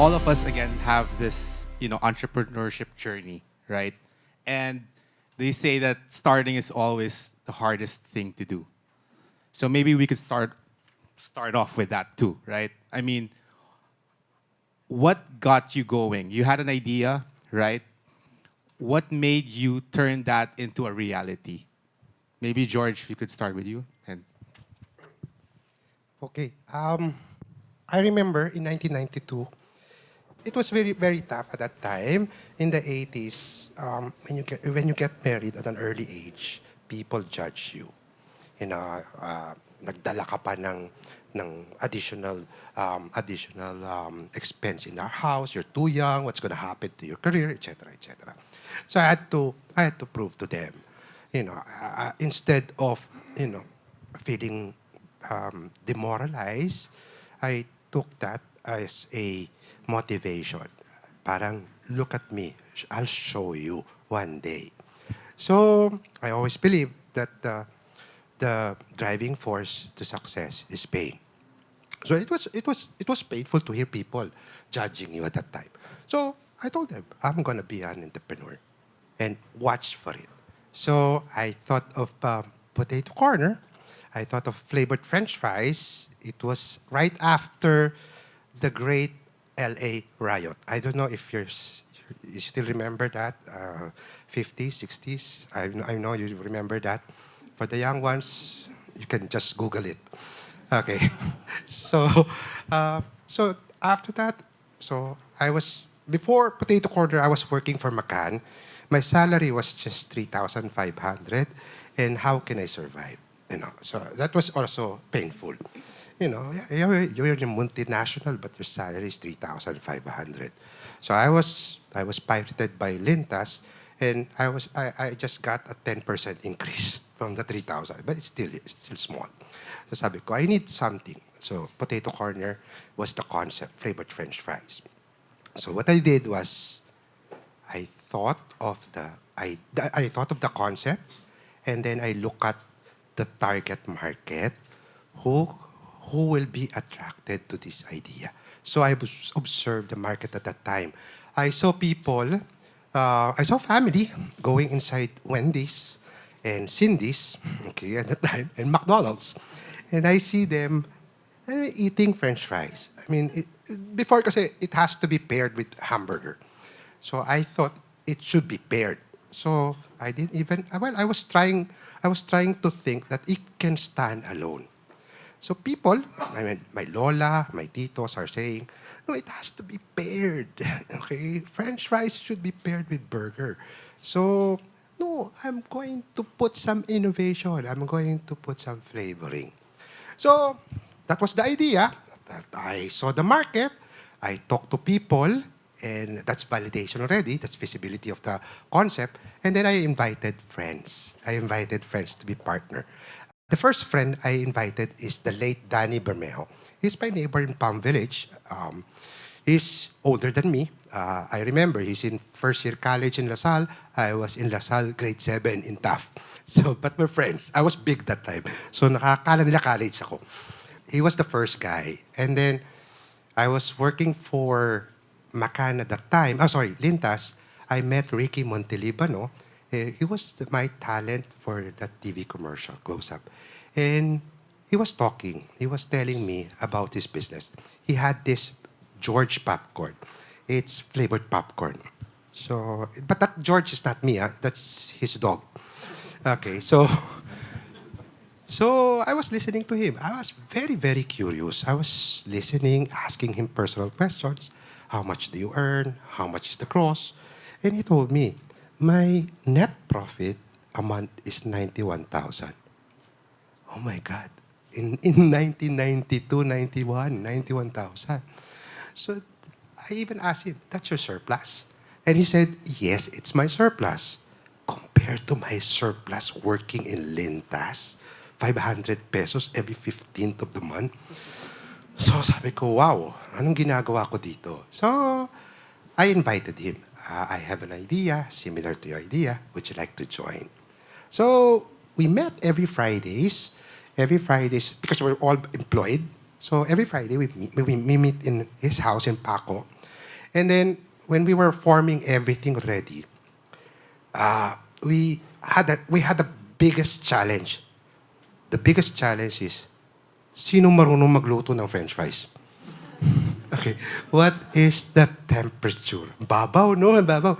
all of us again have this, entrepreneurship journey, right? And they say that starting is always the hardest thing to do. So maybe we could start off with that too, right? I mean, what got you going? You had an idea, right? What made you turn that into a reality? Maybe George, if you could start with you. And Okay. I remember in 1992, it was very, very tough at that time. In the 80s, when you get married at an early age, people judge you. Nagdala ka pa ng additional expense in our house. You're too young. What's going to happen to your career, etc., etc. So I had to prove to them, instead of feeling demoralized, I took that as a motivation. Parang, look at me. I'll show you one day. So I always believe that the driving force to success is pain. So it was painful to hear people judging you at that time. So I told them I'm gonna be an entrepreneur, and watch for it. So I thought of potato corner. I thought of flavored French fries. It was right after the great LA riot. I don't know if you still remember that, 50s, 60s. I know you remember that. For the young ones, you can just Google it. Okay. So, so after that, so I was, before Potato Corner, I was working for McCann. My salary was just 3,500. And how can I survive? So that was also painful. You're a multinational, but your salary is 3,500. So I was pirated by Lintas, and I just got a 10% increase from the 3,000, but it's still small. So sabi ko, I need something. So potato corner was the concept, flavored French fries. So what I did was I thought of the concept, and then I look at the target market, who will be attracted to this idea. So I observed the market at that time. I saw people, I saw family going inside Wendy's and Cindy's, okay, at the time, and McDonald's. And I see them eating French fries. I mean, before kasi it has to be paired with hamburger. So I thought it should be paired. So I didn't even, well, I was trying to think that it can stand alone. So people, I mean, my lola, my titos are saying, no, it has to be paired. Okay, French fries should be paired with burger. So, no, I'm going to put some innovation. I'm going to put some flavoring. So, that was the idea. That I saw the market. I talked to people, and that's validation already. That's visibility of the concept. And then I invited friends. To be partner. The first friend I invited is the late Danny Bermejo. He's my neighbor in Palm Village. He's older than me. I remember he's in first year college in LaSalle. I was in LaSalle grade 7 in TAF. So, but we're friends. I was big that time. So nakakala nila college ako. He was the first guy. And then I was working for Macan at that time. Oh, sorry, Lintas. I met Ricky Montelibano. He was my talent for that TV commercial, Close Up. And he was talking. He was telling me about his business. He had this George popcorn. It's flavored popcorn. So, but that George is not me. That's his dog. Okay, so I was listening to him. I was very, very curious. I was listening, asking him personal questions. How much do you earn? How much is the gross? And he told me, my net profit a month is 91,000. Oh my God. In 1992, 91, 91,000. So I even asked him, that's your surplus? And he said, yes, it's my surplus. Compared to my surplus working in Lintas, 500 pesos every 15th of the month. So sabi ko, wow, anong ginagawa ko dito? So I invited him. I have an idea similar to your idea. Would you like to join? So we met every Fridays. Every Fridays, because we're all employed. So every Friday we meet in his house in Paco. And then, when we were forming everything ready, we had the biggest challenge. The biggest challenge is, sino marunong magluto ng French fries? Okay, what is the temperature? Babaw, no? Babaw.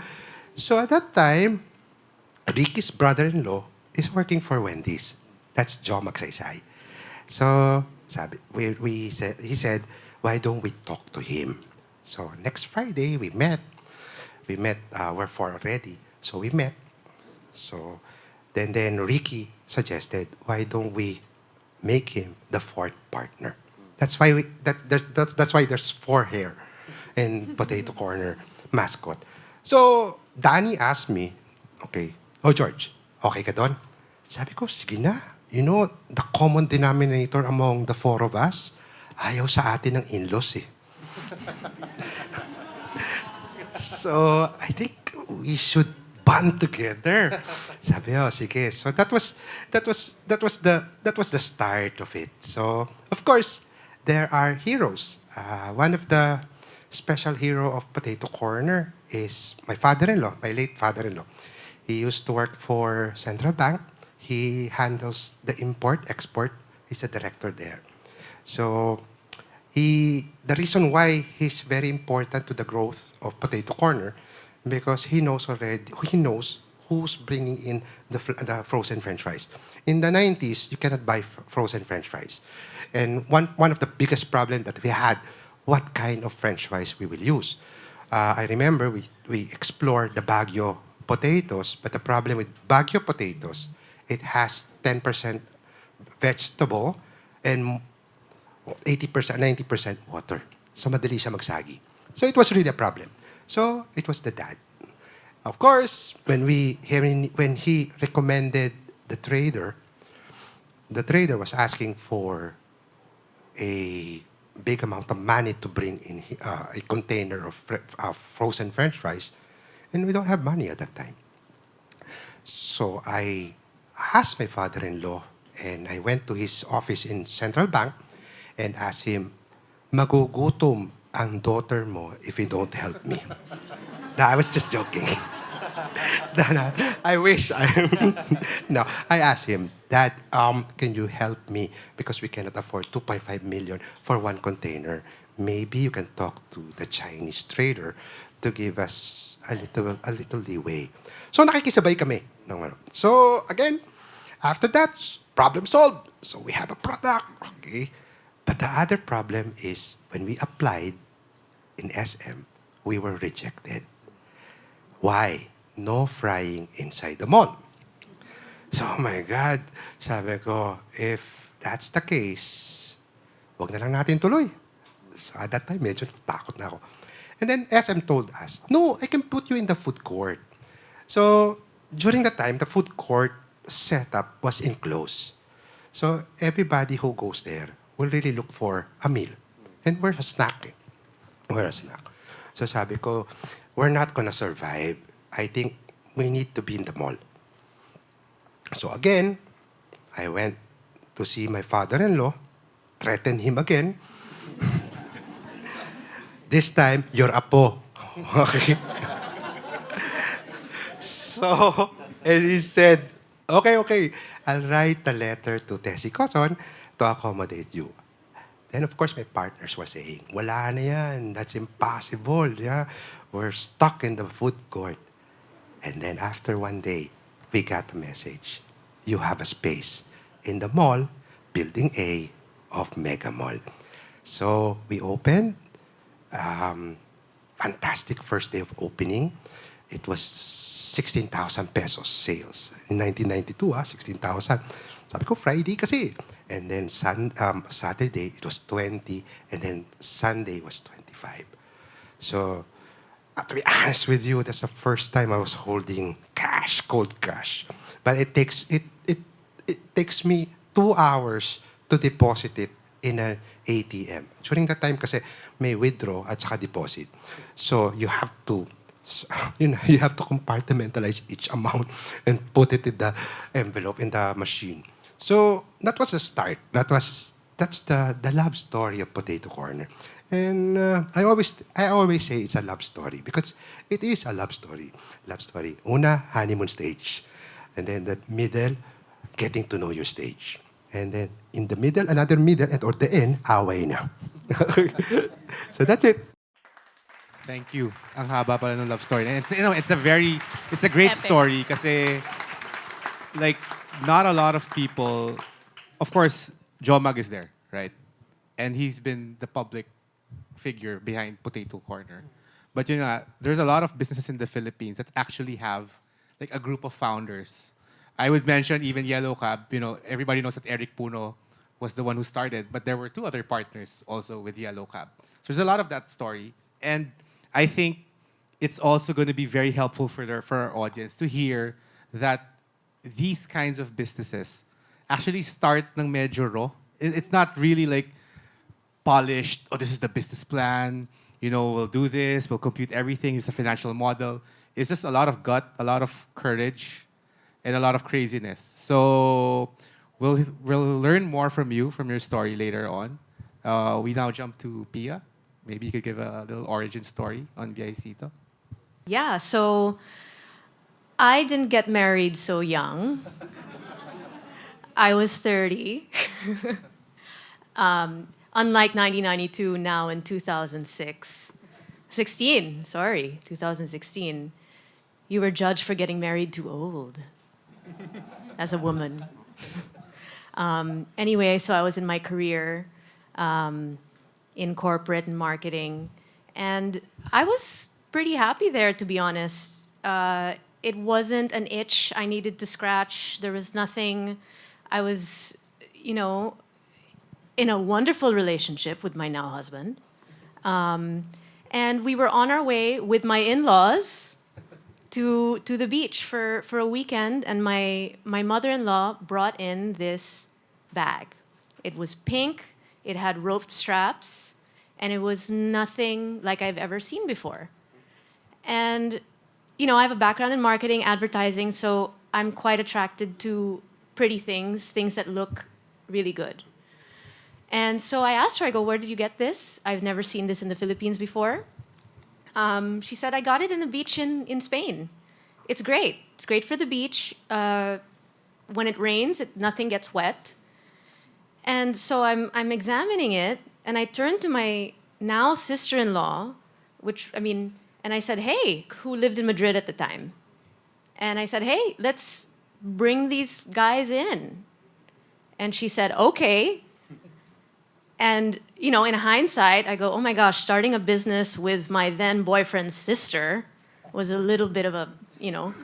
So at that time, Ricky's brother-in-law is working for Wendy's. That's Joe Magsaysay. So, he said, why don't we talk to him? So, next Friday, we met. We're four already. So, we met. So, then Ricky suggested, why don't we make him the fourth partner? That's why there's four here in Potato Corner mascot. So, Danny asked me, okay, oh George, okay ka doon? Sabi ko, sige na. You know, the common denominator among the four of us, ayaw sa atin ng in-laws eh. So, I think we should band together. Sabi ko, sige. So that was the start of it. So, of course, there are heroes. One of the special hero of Potato Corner is my father-in-law, my late father-in-law. He used to work for Central Bank. He handles the import-export. He's the director there. So, the reason why he's very important to the growth of Potato Corner, because he knows who's bringing in the frozen French fries. In the 90s, you cannot buy frozen French fries. And one of the biggest problems that we had, what kind of French fries we will use. I remember we explored the Baguio potatoes, but the problem with Baguio potatoes, it has 10% vegetable and 80%, 90% water. So madali siya magsagi. So it was really a problem. So it was the dad. Of course, when he recommended the trader was asking for a big amount of money to bring in a container of frozen French fries, and we don't have money at that time. So I asked my father-in-law, and I went to his office in Central Bank and asked him, magugutom ang daughter mo if you don't help me. No, I was just joking. No, I wish. No, I asked him, Dad, can you help me? Because we cannot afford 2.5 million for one container. Maybe you can talk to the Chinese trader to give us a little leeway. So nakikisabay kami. So again, after that, problem solved. So we have a product. Okay. But the other problem is when we applied in SM, we were rejected. Why? No frying inside the mall. So, oh my God, sabi ko, if that's the case, wag na lang natin tuloy. So at that time, medyo takot na ako. And then SM told us, no, I can put you in the food court. So, during that time, the food court setup was enclosed. So, everybody who goes there will really look for a meal. And we're a snack. We're a snack. So sabi ko, we're not gonna survive. I think we need to be in the mall. So again, I went to see my father-in-law, threatened him again. This time, you're apo. Okay? So, and he said, okay, I'll write a letter to Tessie Coson to accommodate you. Then, of course, my partners were saying, wala na yan. That's impossible. Yeah? We're stuck in the food court. And then after one day, we got a message. You have a space in the mall, Building A of Mega Mall. So we opened. Fantastic first day of opening. It was 16,000 pesos sales. In 1992, 16,000. Sabi ko, Friday kasi. And then Saturday, it was 20. And then Sunday was 25. So, to be honest with you, that's the first time I was holding cash, cold cash. But it takes me 2 hours to deposit it in an ATM. During that time kasi may withdraw at saka deposit. So you have to compartmentalize each amount and put it in the envelope in the machine. So that was the start. That was That's the love story of Potato Corner. And I always say it's a love story because it is a love story. Love story. Una, honeymoon stage. And then the middle, getting to know you stage. And then in the middle, another middle, and or the end, away na. So that's it. Thank you. Ang haba pala ng love story. And it's a great Epic. story kasi like not a lot of people, of course, Jomag is there, right? And he's been the public figure behind Potato Corner. But you know, there's a lot of businesses in the Philippines that actually have like a group of founders. I would mention even Yellow Cab. You know, everybody knows that Eric Puno was the one who started, but there were two other partners also with Yellow Cab. So there's a lot of that story, and I think it's also going to be very helpful for our audience to hear that these kinds of businesses actually start ng medyo raw. It's not really like polished. Oh, this is the business plan. You know, we'll do this. We'll compute everything. It's a financial model. It's just a lot of gut, a lot of courage, and a lot of craziness. So we'll learn more from you, from your story later on. We now jump to Pia. Maybe you could give a little origin story on Viajecito. Yeah, so I didn't get married so young. I was 30. Unlike 1992, now in 2016, you were judged for getting married too old as a woman. Anyway, so I was in my career in corporate and marketing, and I was pretty happy there, to be honest. It wasn't an itch I needed to scratch. There was nothing. I was, in a wonderful relationship with my now husband. And we were on our way with my in-laws to the beach for a weekend, and my mother-in-law brought in this bag. It was pink, it had rope straps, and it was nothing like I've ever seen before. And, I have a background in marketing, advertising, so I'm quite attracted to pretty things that look really good. And so I asked her, I go, where did you get this? I've never seen this in the Philippines before. She said, I got it in the beach in Spain. It's great. It's great for the beach. When it rains, nothing gets wet. And so I'm examining it, and I turned to my now sister-in-law, and I said, hey, who lived in Madrid at the time? And I said, hey, let's bring these guys in. And she said, okay. And, in hindsight, I go, oh my gosh, starting a business with my then boyfriend's sister was a little bit of a,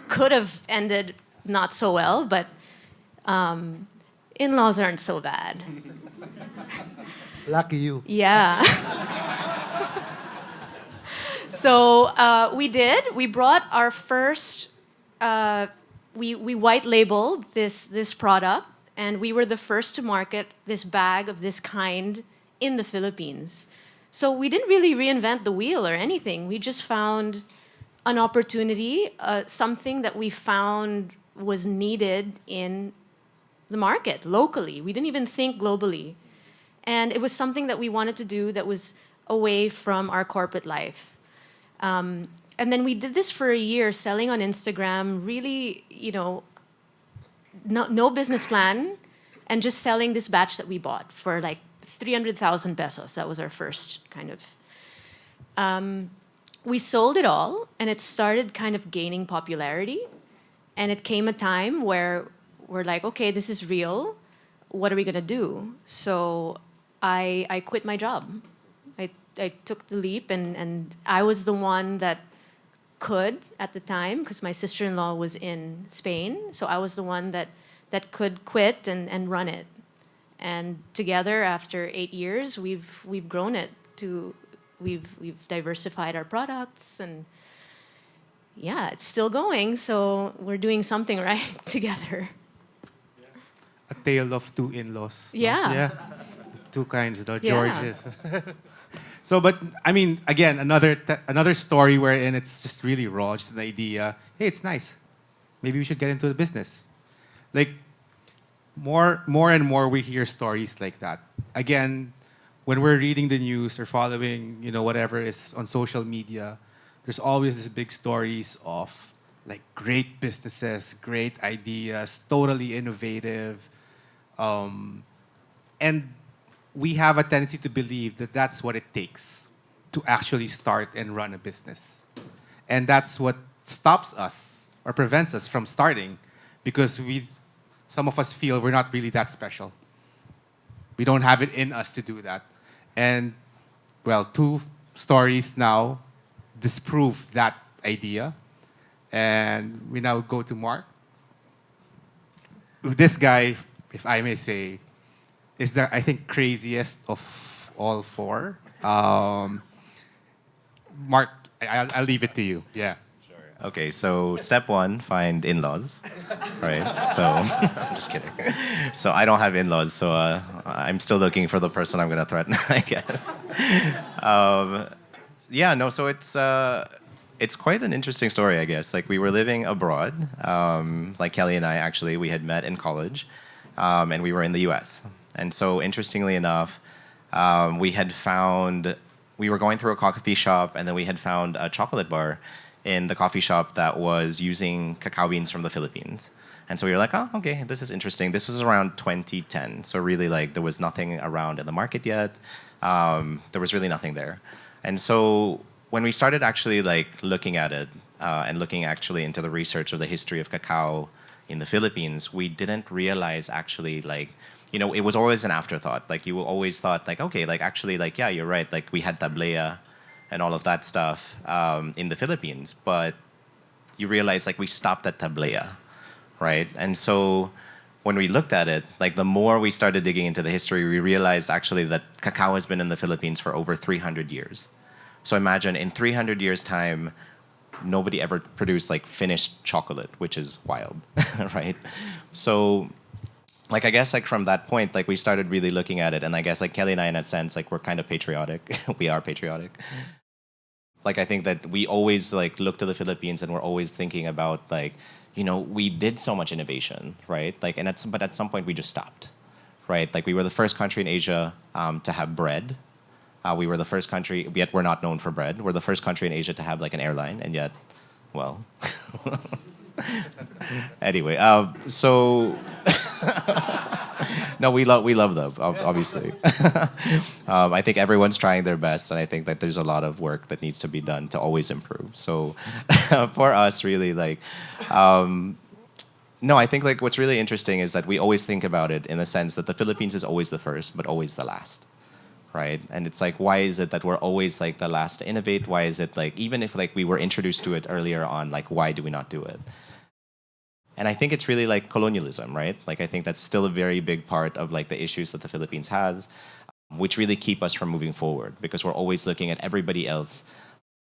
could have ended not so well, but in-laws aren't so bad. Lucky you. Yeah. So we did. We brought our first, we white labeled this product, and we were the first to market this bag of this kind in the Philippines. So we didn't really reinvent the wheel or anything. We just found an opportunity, something that we found was needed in the market locally. We didn't even think globally. And it was something that we wanted to do that was away from our corporate life. And then we did this for a year, selling on Instagram, really, no business plan, and just selling this batch that we bought for like 300,000 pesos. That was our first kind of. We sold it all, and it started kind of gaining popularity. And it came a time where we're like, okay, this is real. What are we gonna do? So I quit my job. I took the leap, and I was the one that could at the time, because my sister-in-law was in Spain. So I was the one that could quit and run it. And together, after 8 years, we've grown it to we've diversified our products, and yeah, it's still going. So we're doing something right together. A tale of two in-laws. no? Yeah. Yeah. Two kinds, the Yeah. Georges. So, but again, another story wherein it's just really raw, just an idea. Hey, it's nice. Maybe we should get into the business. Like, more and more we hear stories like that. again, when we're reading the news or following, whatever is on social media, there's always these big stories of like great businesses, great ideas, totally innovative, and we have a tendency to believe that that's what it takes to actually start and run a business. And that's what stops us or prevents us from starting because some of us feel we're not really that special. We don't have it in us to do that. And well, two stories now disprove that idea. And we now go to Mark. This guy, if I may say, is the, I think, craziest of all four. Mark, I'll leave it to you. Yeah. Okay, so step one, find in-laws, right? So, I'm just kidding. So I don't have in-laws, so I'm still looking for the person I'm gonna threaten, I guess. Yeah, no, so it's quite an interesting story, I guess. Like we were living abroad, like Kelly and I actually, we had met in college, and we were in the U.S. And so interestingly enough, we were going through a coffee shop, and then we had found a chocolate bar in the coffee shop that was using cacao beans from the Philippines. And so we were like, oh, okay, this is interesting. This was around 2010. So really like there was nothing around in the market yet. There was really nothing there. And so when we started actually like looking at it and looking actually into the research of the history of cacao in the Philippines, we didn't realize actually like, it was always an afterthought. Like you always thought like, okay, like actually like, yeah, you're right. Like we had tablea and all of that stuff in the Philippines. But you realize like we stopped at tablea, right? And so when we looked at it, like the more we started digging into the history, we realized actually that cacao has been in the Philippines for over 300 years. So imagine in 300 years' time, nobody ever produced like finished chocolate, which is wild, right? So like I guess like from that point, like we started really looking at it, and I guess like Kelly and I, in a sense, like we're kind of patriotic. We are patriotic. Like I think that we always like look to the Philippines, and we're always thinking about like, we did so much innovation, right? Like, but at some point we just stopped, right? Like we were the first country in Asia to have bread. We were the first country, yet we're not known for bread. We're the first country in Asia to have like an airline, and yet, well. Anyway, so no, we love them, obviously. I think everyone's trying their best, and I think that there's a lot of work that needs to be done to always improve. So for us, really, like, no, I think like what's really interesting is that we always think about it in the sense that the Philippines is always the first, but always the last. Right? And it's like, why is it that we're always like the last to innovate? Why is it like, even if like we were introduced to it earlier on, like why do we not do it? And I think it's really like colonialism, right? Like I think that's still a very big part of like the issues that the Philippines has, which really keep us from moving forward because we're always looking at everybody else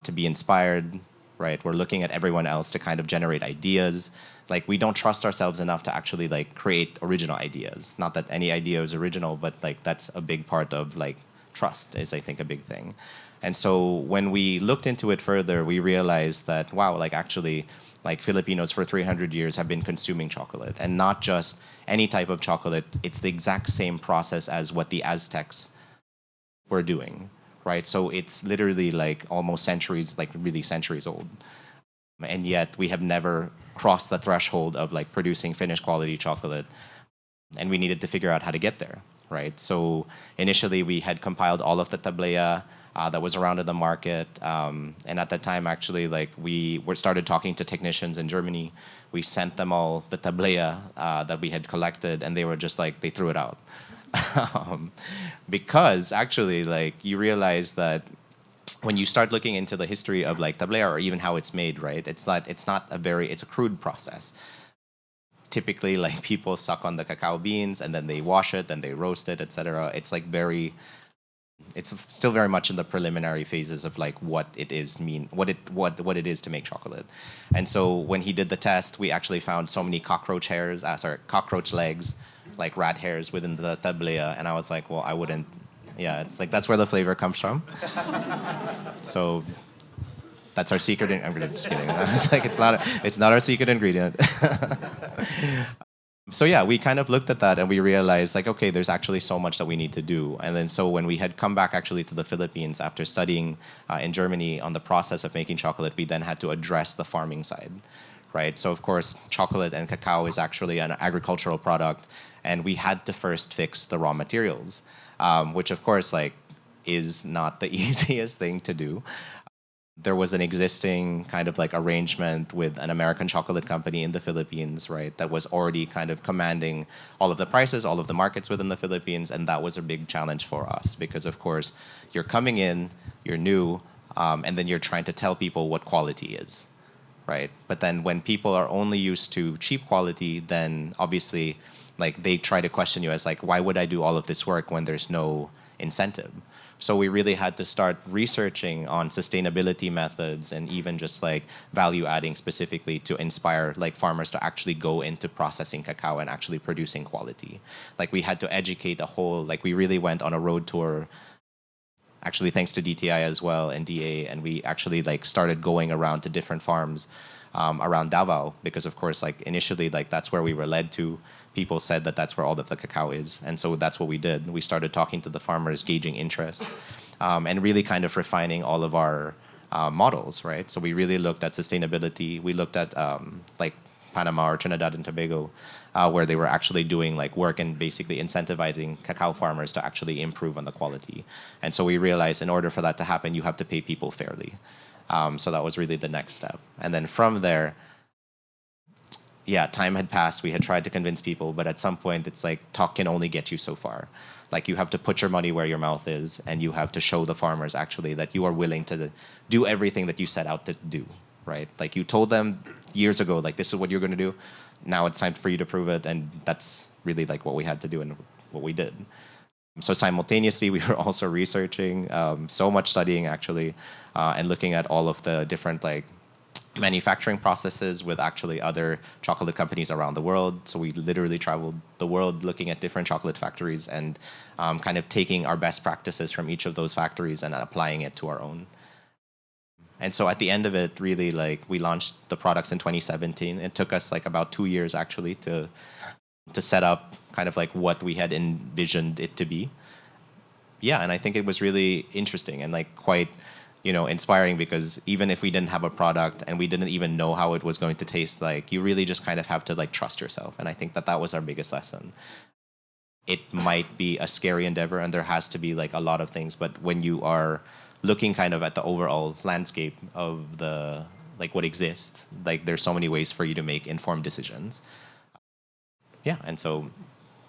to be inspired, right? We're looking at everyone else to kind of generate ideas. Like we don't trust ourselves enough to actually like create original ideas. Not that any idea is original, but like that's a big part of like trust is I think a big thing. And so when we looked into it further, we realized that wow, like actually like Filipinos for 300 years have been consuming chocolate, and not just any type of chocolate. It's the exact same process as what the Aztecs were doing, right? So it's literally like almost centuries, like really centuries old. And yet we have never crossed the threshold of like producing finished quality chocolate, and we needed to figure out how to get there. Right. So initially we had compiled all of the tablea that was around in the market, and at that time actually like we were started talking to technicians in Germany. We sent them all the tablea that we had collected, and they were just like they threw it out because actually like you realize that when you start looking into the history of like tablea or even how it's made, right? It's a crude process. Typically like people suck on the cacao beans and then they wash it, then they roast it, etc. It's like it's still very much in the preliminary phases of like what it is to make chocolate. And so when he did the test, we actually found so many cockroach legs, like rat hairs within the tablea, and I was like, well, I wouldn't. Yeah, it's like that's where the flavor comes from. So that's our secret. I'm just kidding. It's like it's not our secret ingredient. So yeah, we kind of looked at that and we realized like, okay, there's actually so much that we need to do. And then so when we had come back actually to the Philippines after studying in Germany on the process of making chocolate, we then had to address the farming side, right? So of course, chocolate and cacao is actually an agricultural product, and we had to first fix the raw materials, which of course like is not the easiest thing to do. There was an existing kind of like arrangement with an American chocolate company in the Philippines, right, that was already kind of commanding all of the prices, all of the markets within the Philippines, and that was a big challenge for us because, of course, you're coming in, you're new, and then you're trying to tell people what quality is, right? But then when people are only used to cheap quality, then obviously, like they try to question you as like, why would I do all of this work when there's no incentive? So we really had to start researching on sustainability methods and even just like value adding specifically to inspire like farmers to actually go into processing cacao and actually producing quality. Like we had to educate a whole, like we really went on a road tour, actually thanks to DTI as well and DA, and we actually like started going around to different farms around Davao because of course like initially like that's where we were led to. People said that that's where all of the cacao is, and so that's what we did. We started talking to the farmers, gauging interest, and really kind of refining all of our models, right? So we really looked at sustainability. We looked at like Panama or Trinidad and Tobago, where they were actually doing like work and basically incentivizing cacao farmers to actually improve on the quality. And so we realized in order for that to happen, you have to pay people fairly. So that was really the next step. And then from there, yeah, time had passed. We had tried to convince people, but at some point, it's like talk can only get you so far. Like you have to put your money where your mouth is, and you have to show the farmers actually that you are willing to do everything that you set out to do, right? Like you told them years ago, like this is what you're going to do. Now it's time for you to prove it, and that's really like what we had to do and what we did. So simultaneously, we were also researching, so much studying actually, and looking at all of the different like manufacturing processes with actually other chocolate companies around the world. So we literally traveled the world looking at different chocolate factories and kind of taking our best practices from each of those factories and applying it to our own. And so at the end of it, really like we launched the products in 2017. It took us like about 2 years actually to set up kind of like what we had envisioned it to be. Yeah, and I think it was really interesting and like quite inspiring because even if we didn't have a product and we didn't even know how it was going to taste like, you really just kind of have to like trust yourself. And I think that was our biggest lesson. It might be a scary endeavor and there has to be like a lot of things, but when you are looking kind of at the overall landscape of the like what exists, like there's so many ways for you to make informed decisions. Yeah, and so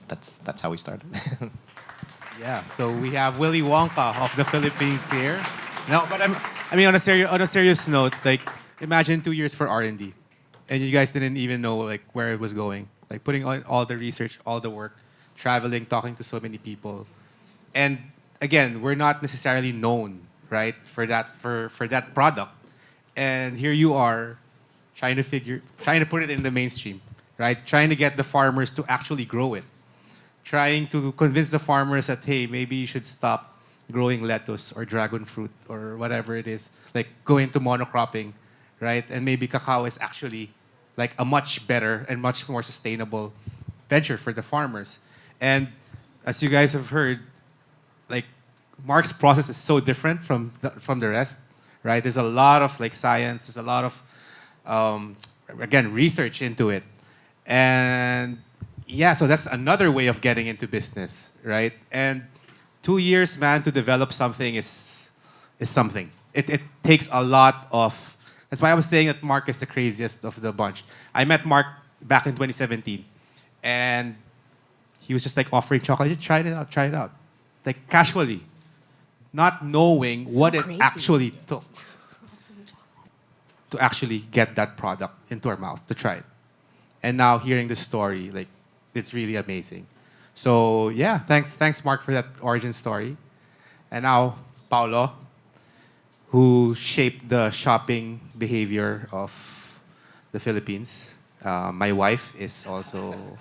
that's how we started. Yeah. So we have Willy Wonka of the Philippines here. No, but I mean, on a serious note, like imagine 2 years for R&D, and you guys didn't even know like where it was going. Like putting on all the research, all the work, traveling, talking to so many people, and again, we're not necessarily known, right, for that product, and here you are, trying to put it in the mainstream, right? Trying to get the farmers to actually grow it, trying to convince the farmers that hey, maybe you should stop growing lettuce or dragon fruit or whatever it is, like go into monocropping, right? And maybe cacao is actually like a much better and much more sustainable venture for the farmers. And as you guys have heard, like Mark's process is so different from the rest, right? There's a lot of like science, there's a lot of again research into it, and yeah, so that's another way of getting into business, right? And 2 years, man, to develop something is something. It takes a lot of. That's why I was saying that Mark is the craziest of the bunch. I met Mark back in 2017, and he was just like offering chocolate. Try it out, like casually, not knowing what it crazy. actually took to actually get that product into our mouth to try it. And now hearing the story, like it's really amazing. So yeah, thanks Mark for that origin story. And now Paulo, who shaped the shopping behavior of the Philippines. My wife is also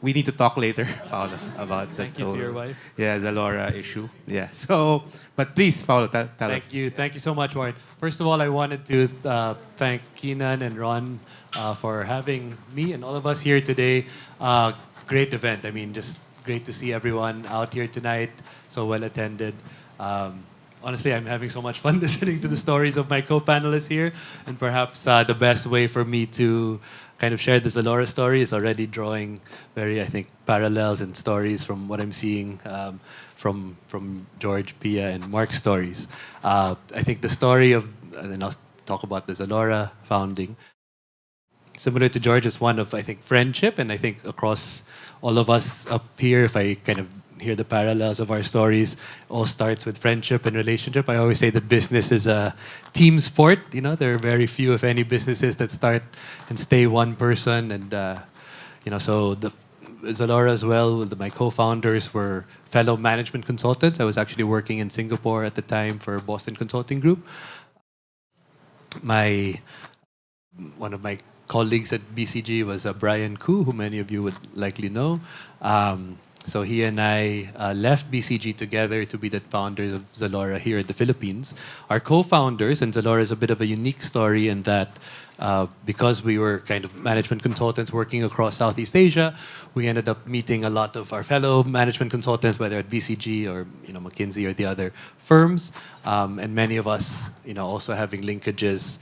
we need to talk later, Paulo, about the Thank you to your wife. Yeah, Zalora issue. Yeah. So, but please, Paulo, tell us. Thank you so much, Warren. First of all, I wanted to thank Keenan and Ron for having me and all of us here today. Great event. I mean, just great to see everyone out here tonight. So well attended. Honestly, I'm having so much fun listening to the stories of my co-panelists here, and perhaps the best way for me to kind of share the Zalora story is already drawing very, I think, parallels and stories from what I'm seeing from George, Pia, and Mark's stories. I think the story of, and then I'll talk about the Zalora founding. Similar to George, is one of, I think, friendship, and I think across all of us up here, if I kind of hear the parallels of our stories, all starts with friendship and relationship. I always say that business is a team sport. You know, there are very few, if any, businesses that start and stay one person. And so the Zalora as well. My co-founders were fellow management consultants. I was actually working in Singapore at the time for Boston Consulting Group. One of my colleagues at BCG was Brian Koo, who many of you would likely know. So he and I left BCG together to be the founders of Zalora here in the Philippines. Our co-founders, and Zalora is a bit of a unique story in that because we were kind of management consultants working across Southeast Asia, we ended up meeting a lot of our fellow management consultants, whether at BCG or McKinsey or the other firms, and many of us also having linkages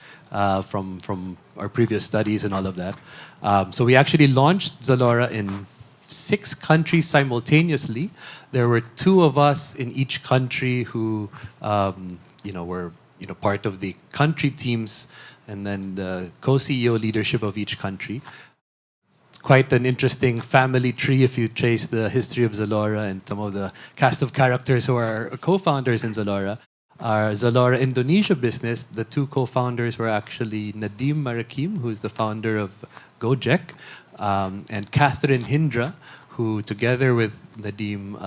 from our previous studies and all of that. So we actually launched Zalora in 6 countries simultaneously. There were 2 of us in each country who, were part of the country teams, and then the co-CEO leadership of each country. It's quite an interesting family tree if you trace the history of Zalora and some of the cast of characters who are co-founders in Zalora. Our Zalora Indonesia business, the 2 co-founders were actually Nadim Marakim, who is the founder of Gojek, and Catherine Hindra, who together with Nadim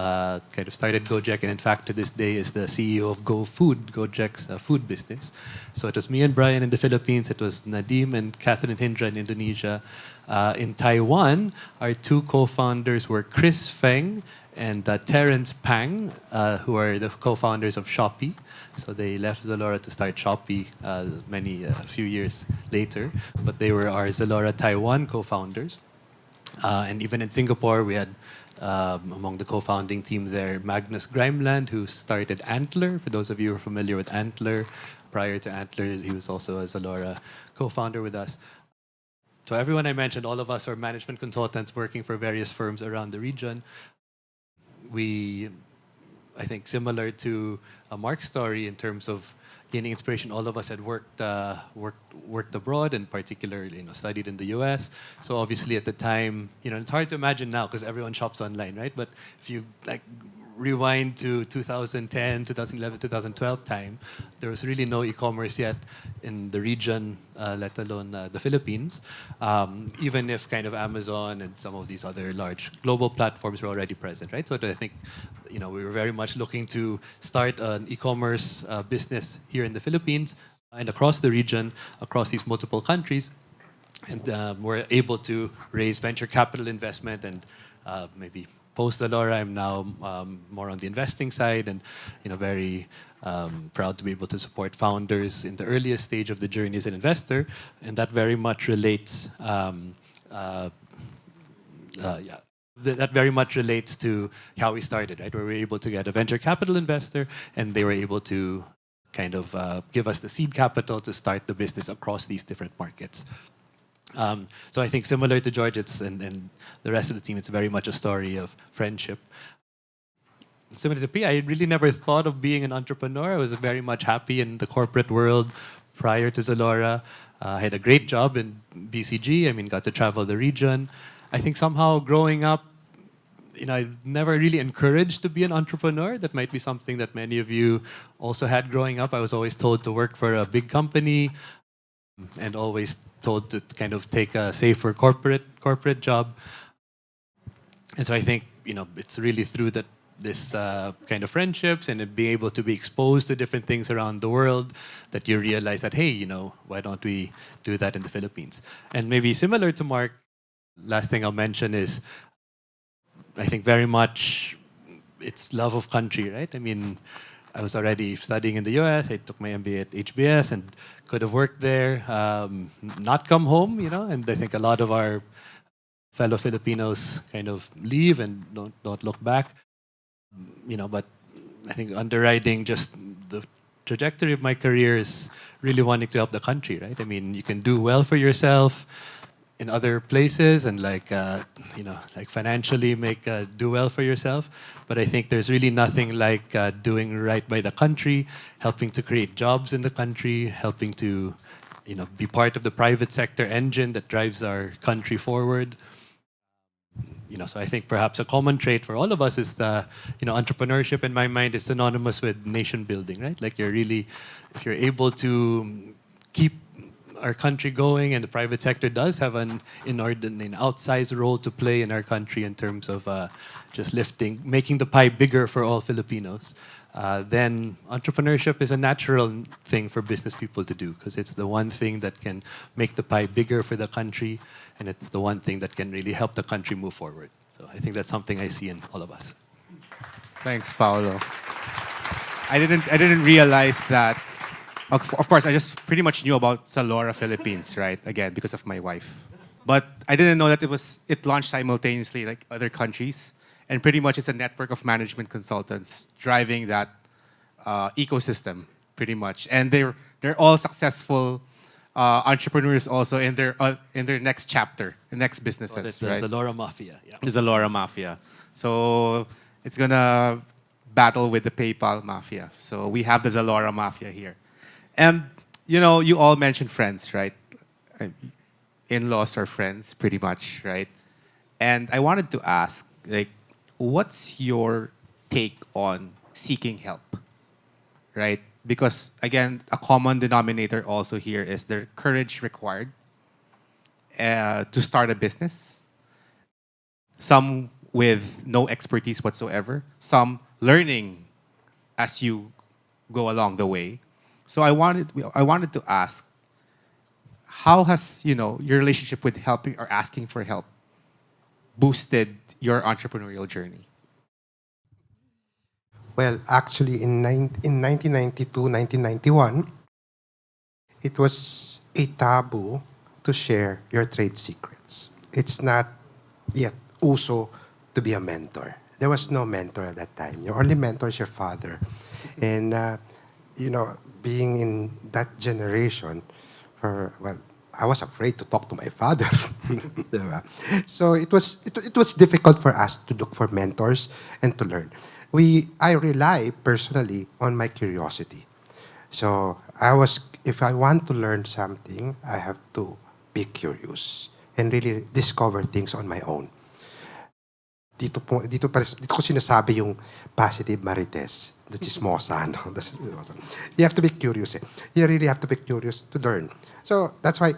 kind of started Gojek, and in fact to this day is the CEO of GoFood, Gojek's food business. So it was me and Brian in the Philippines, it was Nadim and Catherine Hindra in Indonesia. In Taiwan, our 2 co-founders were Chris Feng and Terence Pang, who are the co-founders of Shopee. So they left Zalora to start Shopee a few years later, but they were our Zalora Taiwan co-founders. And even in Singapore, we had among the co-founding team there, Magnus Grimeland, who started Antler. For those of you who are familiar with Antler, prior to Antler, he was also a Zalora co-founder with us. So everyone I mentioned, all of us are management consultants working for various firms around the region. I think similar to Mark's story in terms of gaining inspiration, all of us had worked abroad, and particularly studied in the U.S. So obviously at the time, it's hard to imagine now because everyone shops online, right? But if you rewind to 2010, 2011, 2012 time, there was really no e-commerce yet in the region, let alone the Philippines. Even if kind of Amazon and some of these other large global platforms were already present, right? So I think we were very much looking to start an e-commerce business here in the Philippines and across the region, across these multiple countries, and we're able to raise venture capital investment and maybe post Zalora, I'm now more on the investing side, and very proud to be able to support founders in the earliest stage of the journey as an investor, and that very much relates. That very much relates to how we started, right? Where we were able to get a venture capital investor, and they were able to kind of give us the seed capital to start the business across these different markets. So I think similar to George and the rest of the team, it's very much a story of friendship. Similar to Pia, I really never thought of being an entrepreneur. I was very much happy in the corporate world prior to Zalora. I had a great job in BCG. Got to travel the region. I think somehow growing up, I never really encouraged to be an entrepreneur. That might be something that many of you also had growing up. I was always told to work for a big company, and always told to kind of take a safer corporate job. And so I think it's really through this kind of friendships and being able to be exposed to different things around the world that you realize that, hey, why don't we do that in the Philippines? And maybe similar to Mark, last thing I'll mention is I think very much it's love of country, right? I mean, I was already studying in the US. I took my MBA at HBS and could have worked there, not come home, you know. And I think a lot of our fellow Filipinos kind of leave and don't look back, you know. But I think underwriting just the trajectory of my career is really wanting to help the country, right? I mean, you can do well for yourself in other places and like you know, like financially do well for yourself, but I think there's really nothing like doing right by the country, helping to create jobs in the country, helping to, you know, be part of the private sector engine that drives our country forward. You know, so I think perhaps a common trait for all of us is the, you know, entrepreneurship in my mind is synonymous with nation building, right? Like you're really, if you're able to keep our country going, and the private sector does have an inordinate, outsized role to play in our country in terms of just making the pie bigger for all Filipinos, then entrepreneurship is a natural thing for business people to do because it's the one thing that can make the pie bigger for the country, and it's the one thing that can really help the country move forward. So I think that's something I see in all of us. Thanks, Paulo. I didn't realize that. Of course, I just pretty much knew about Zalora Philippines, right? Again, because of my wife. But I didn't know that it launched simultaneously like other countries. And pretty much it's a network of management consultants driving that ecosystem, pretty much. And they're all successful entrepreneurs also in their next chapter, the next businesses, The right? Zalora Mafia. Yeah. The Zalora Mafia. So it's gonna battle with the PayPal Mafia. So we have the Zalora Mafia here. And, you know, you all mentioned friends, right? In-laws are friends, pretty much, right? And I wanted to ask, like, what's your take on seeking help, right? Because, again, a common denominator also here is the courage required to start a business. Some with no expertise whatsoever. Some learning as you go along the way. So I wanted to ask, how has, you know, your relationship with helping or asking for help boosted your entrepreneurial journey? Well, actually, in 1992, 1991, it was a taboo to share your trade secrets. It's not yet uso to be a mentor. There was no mentor at that time. Your only mentor is your father. And, you know, being in that generation, I was afraid to talk to my father. Diba? So it was difficult for us to look for mentors and to learn. I rely personally on my curiosity. So if I want to learn something, I have to be curious and really discover things on my own. Dito ko sinasabi yung positive marites, the chismosa. No? You have to be curious. You really have to be curious to learn. So that's why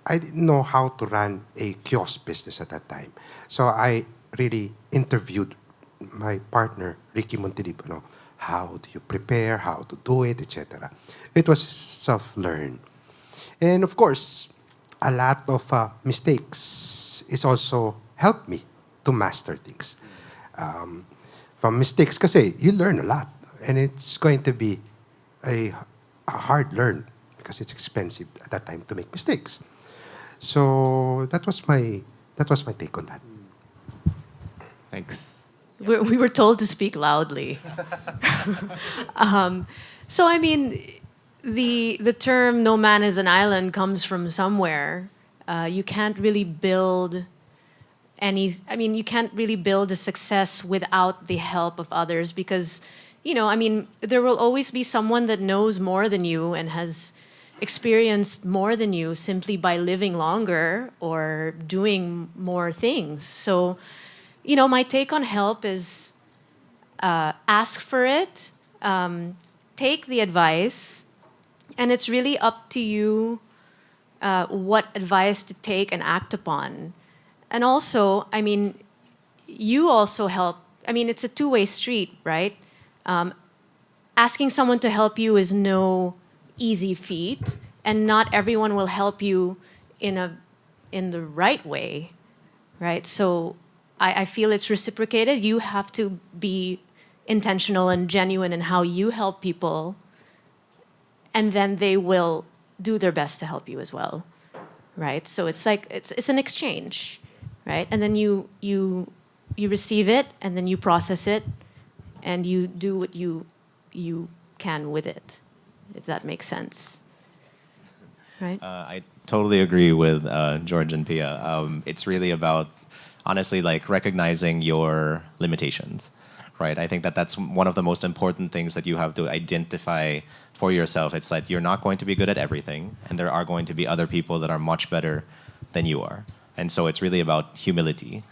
I didn't know how to run a kiosk business at that time. So I really interviewed my partner, Ricky Montilipo. No? How do you prepare, how to do it, etc. It was self-learned. And of course, a lot of mistakes is also helped me to master things. From mistakes, kasi you learn a lot. And it's going to be a hard learn because it's expensive at that time to make mistakes. So that was my take on that. Thanks. We were told to speak loudly. So I mean, the term "no man is an island" comes from somewhere. You can't really build you can't really build a success without the help of others because, you know, I mean, there will always be someone that knows more than you and has experienced more than you simply by living longer or doing more things. So, you know, my take on help is ask for it, take the advice, and it's really up to you what advice to take and act upon. And also, I mean, you also help. I mean, it's a two-way street, right? Asking someone to help you is no easy feat, and not everyone will help you in the right way, right? So I feel it's reciprocated. You have to be intentional and genuine in how you help people, and then they will do their best to help you as well, right? So it's like it's an exchange, right? And then you receive it, and then you process it, and you do what you can with it, if that makes sense, right? I totally agree with George and Pia. It's really about, honestly, like recognizing your limitations, right? I think that that's one of the most important things that you have to identify for yourself. It's like you're not going to be good at everything, and there are going to be other people that are much better than you are. And so it's really about humility.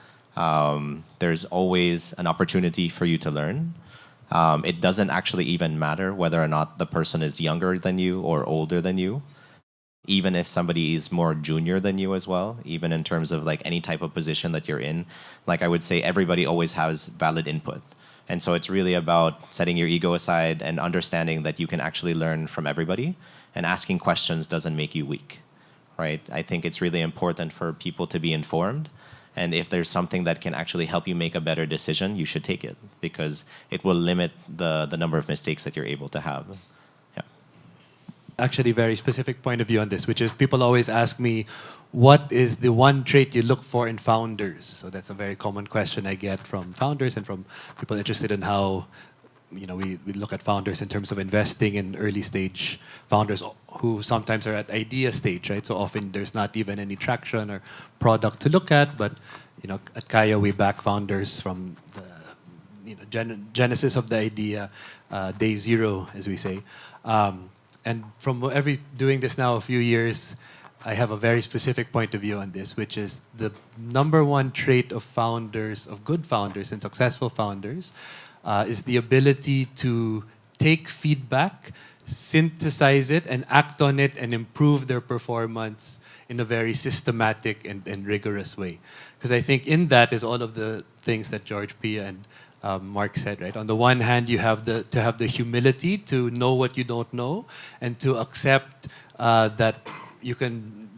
There's always an opportunity for you to learn. It doesn't actually even matter whether or not the person is younger than you or older than you. Even if somebody is more junior than you as well, even in terms of like any type of position that you're in, like I would say everybody always has valid input. And so it's really about setting your ego aside and understanding that you can actually learn from everybody, and asking questions doesn't make you weak, right? I think it's really important for people to be informed. And if there's something that can actually help you make a better decision, you should take it, because it will limit the number of mistakes that you're able to have. Yeah. Actually, very specific point of view on this, which is people always ask me, what is the one trait you look for in founders? So that's a very common question I get from founders and from people interested in how, we look at founders in terms of investing in early stage founders who sometimes are at idea stage, right? So often there's not even any traction or product to look at, but at Kaya we back founders from the genesis of the idea, day zero, as we say. And from doing this now a few years, I have a very specific point of view on this, which is the number one trait of founders, of good founders and successful founders, is the ability to take feedback, synthesize it, and act on it and improve their performance in a very systematic and rigorous way. Because I think in that is all of the things that George, Pia, and Mark said, right? On the one hand, you have to have the humility to know what you don't know, and to accept that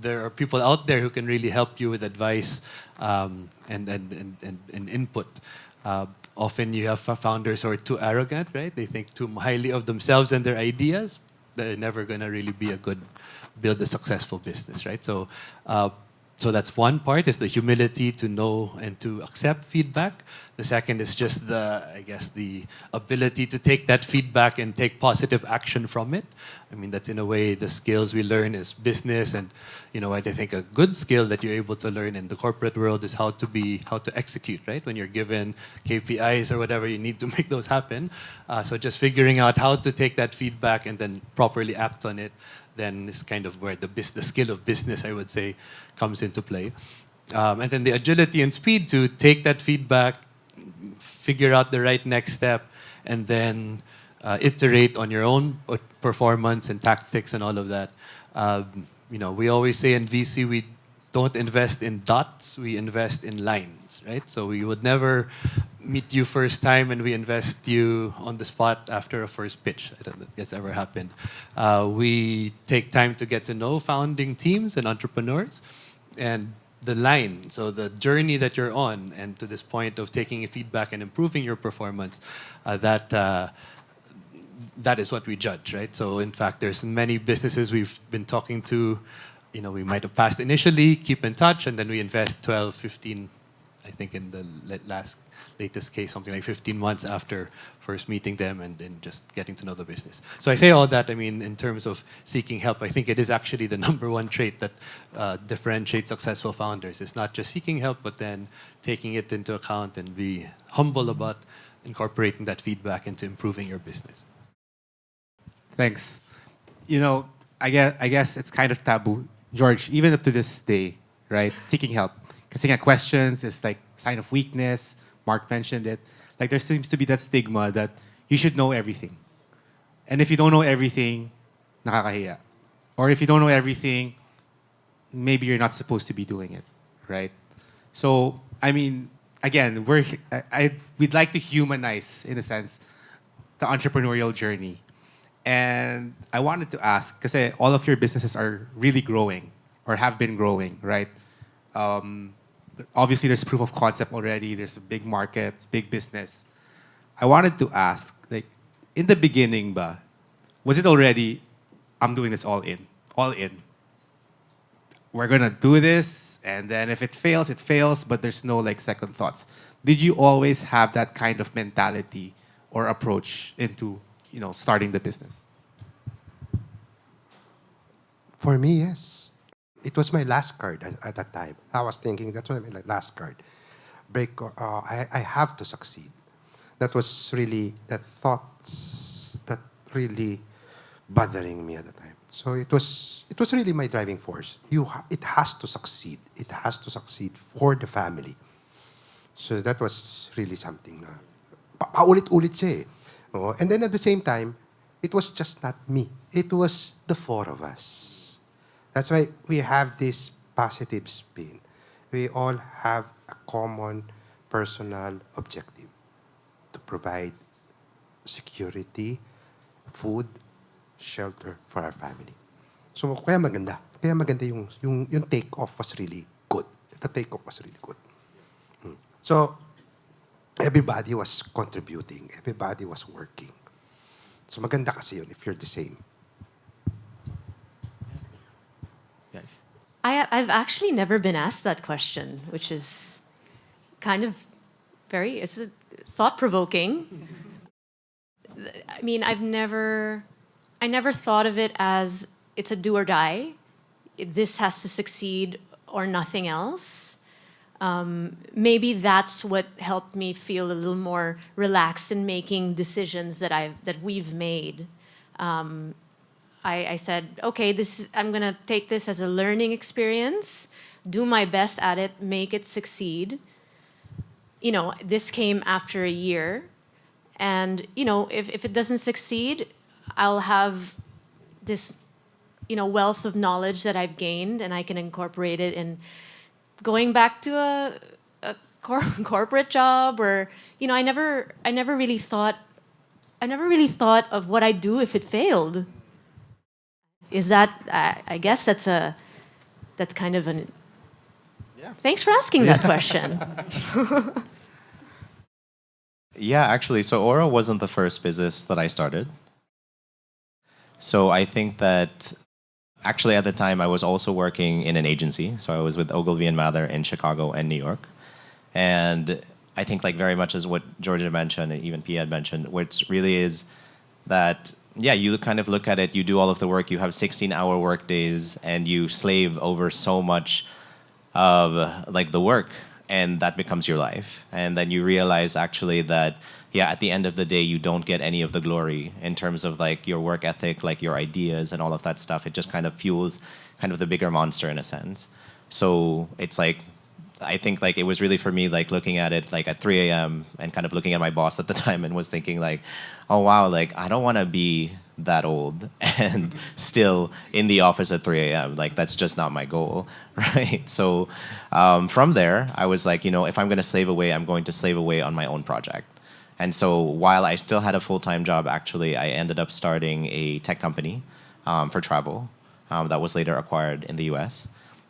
there are people out there who can really help you with advice and input. Often you have founders who are too arrogant, right? They think too highly of themselves and their ideas. They're never going to really build a successful business, right? So that's one part, is the humility to know and to accept feedback. The second is just the ability to take that feedback and take positive action from it. I mean, that's in a way the skills we learn is business, and I think a good skill that you're able to learn in the corporate world is how to execute, right? When you're given KPIs or whatever, you need to make those happen. So just figuring out how to take that feedback and then properly act on it, then is kind of where the skill of business, I would say, comes into play. And then the agility and speed to take that feedback, figure out the right next step, and then iterate on your own performance and tactics and all of that. We always say in VC, we don't invest in dots, we invest in lines, right? So we would never meet you first time and we invest you on the spot after a first pitch. I don't think that's ever happened. We take time to get to know founding teams and entrepreneurs, and the line, so the journey that you're on, and to this point of taking feedback and improving your performance, that is what we judge, right? So in fact, there's many businesses we've been talking to, we might have passed initially, keep in touch, and then we invest 12, 15, I think in the latest case, something like 15 months after first meeting them and just getting to know the business. So I say all that, in terms of seeking help, I think it is actually the number one trait that differentiates successful founders. It's not just seeking help, but then taking it into account and be humble about incorporating that feedback into improving your business. Thanks. I guess it's kind of taboo, George, even up to this day, right? Seeking help. Asking questions is like a sign of weakness. Mark mentioned it. Like there seems to be that stigma that you should know everything. And if you don't know everything, nakakahiya. Or if you don't know everything, maybe you're not supposed to be doing it, right? So, again, we'd like to humanize, in a sense, the entrepreneurial journey. And I wanted to ask, because all of your businesses are really growing or have been growing, right? obviously there's proof of concept already. There's a big market, big business. I wanted to ask, like, in the beginning, ba, was it already, I'm doing this all in, all in. We're gonna do this, and then if it fails, it fails, but there's no like second thoughts. Did you always have that kind of mentality or approach into, starting the business? For me, yes. It was my last card at that time. I was thinking that's what my last card. I have to succeed. That was really the thoughts that really bothering me at the time. So it was really my driving force. It has to succeed. It has to succeed for the family. So that was really something na paulit-ulit siya eh. Oo. And then at the same time, it was just not me. It was the four of us. That's why we have this positive spin. We all have a common personal objective to provide security, food, shelter for our family. So kaya maganda. Kaya maganda yung take-off was really good. The take-off was really good. So everybody was contributing. Everybody was working. So maganda kasi yun if you're the same. Yes. I've actually never been asked that question, which is kind of it's thought-provoking. I mean, I never thought of it as it's a do or die. This has to succeed or nothing else. Maybe that's what helped me feel a little more relaxed in making decisions that we've made. I said, okay, I'm gonna take this as a learning experience, do my best at it, make it succeed. This came after a year, and if it doesn't succeed, I'll have this wealth of knowledge that I've gained, and I can incorporate it in going back to a corporate job, or I never really thought of what I'd do if it failed. Is that I guess that's kind of an. Yeah. Thanks for asking that question. Yeah, actually, so Auro wasn't the first business that I started. So I think that actually at the time I was also working in an agency. So I was with Ogilvy and Mather in Chicago and New York. And I think like very much as what Jorge mentioned and even Pia had mentioned, which really is that, yeah, you kind of look at it, you do all of the work, you have 16-hour work days, and you slave over so much of like the work, and that becomes your life. And then you realize actually that, yeah, at the end of the day, you don't get any of the glory in terms of like your work ethic, like your ideas and all of that stuff. It just kind of fuels kind of the bigger monster in a sense. So it's like, I think like it was really for me like looking at it like at 3 a.m. and kind of looking at my boss at the time and was thinking like, oh wow, like I don't want to be that old and still in the office at 3 a.m. Like that's just not my goal, right? So from there, I was like, if I'm going to slave away, I'm going to slave away on my own project. And so while I still had a full-time job, actually, I ended up starting a tech company for travel that was later acquired in the US.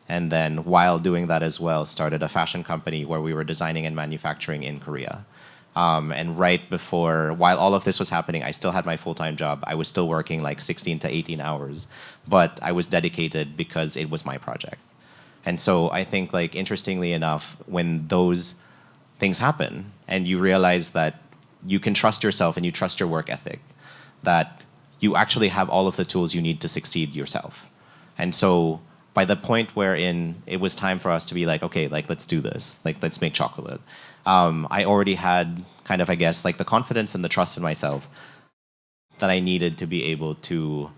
And then while doing that as well, started a fashion company where we were designing and manufacturing in Korea. And right before, while all of this was happening, I still had my full-time job. I was still working like 16 to 18 hours, but I was dedicated because it was my project. And so I think like interestingly enough, when those things happen and you realize that you can trust yourself and you trust your work ethic, that you actually have all of the tools you need to succeed yourself. And so by the point wherein it was time for us to be like, okay, like let's do this, like let's make chocolate. I already had kind of, I guess, like the confidence and the trust in myself that I needed to be able to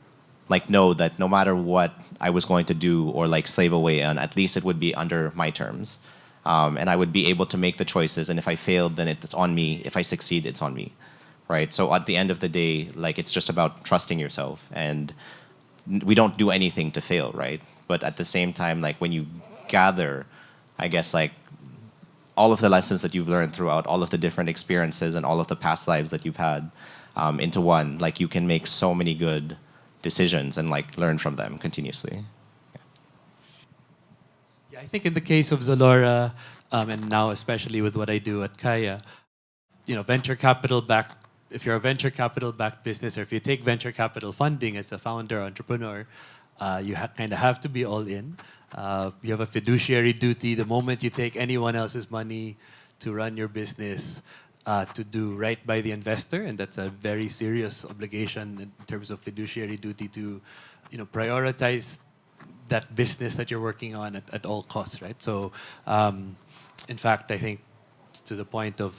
like know that no matter what I was going to do or like slave away on, at least it would be under my terms. And I would be able to make the choices. And if I failed, then it's on me. If I succeed, it's on me, right? So at the end of the day, like it's just about trusting yourself. And we don't do anything to fail, right? But at the same time, like when you gather, I guess like all of the lessons that you've learned throughout all of the different experiences and all of the past lives that you've had into one, like you can make so many good decisions and like learn from them continuously. Yeah, I think in the case of Zalora, and now especially with what I do at Kaya, venture capital backed. If you're a venture capital backed business, or if you take venture capital funding as a founder or entrepreneur, you kind of have to be all in. You have a fiduciary duty the moment you take anyone else's money to run your business, to do right by the investor, and that's a very serious obligation in terms of fiduciary duty to, prioritize that business that you're working on at all costs, right? So, in fact, I think to the point of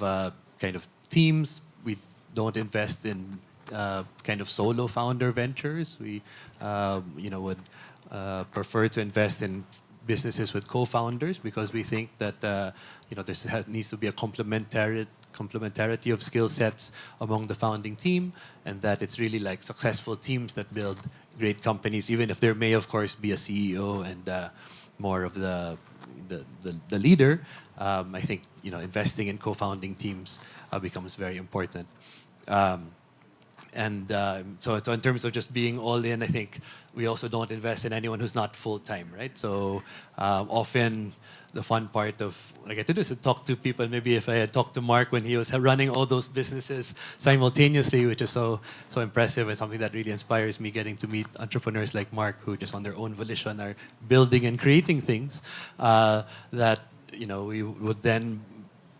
kind of teams, we don't invest in kind of solo founder ventures. We, would prefer to invest in businesses with co-founders because we think that there needs to be a complementarity of skill sets among the founding team, and that it's really like successful teams that build great companies, even if there may, of course, be a CEO and more of the leader. I think investing in co-founding teams becomes very important. So in terms of just being all in, I think we also don't invest in anyone who's not full-time, right? So often the fun part of what I get to do is to talk to people. Maybe if I had talked to Mark when he was running all those businesses simultaneously, which is so impressive and something that really inspires me, getting to meet entrepreneurs like Mark who just on their own volition are building and creating things that we would then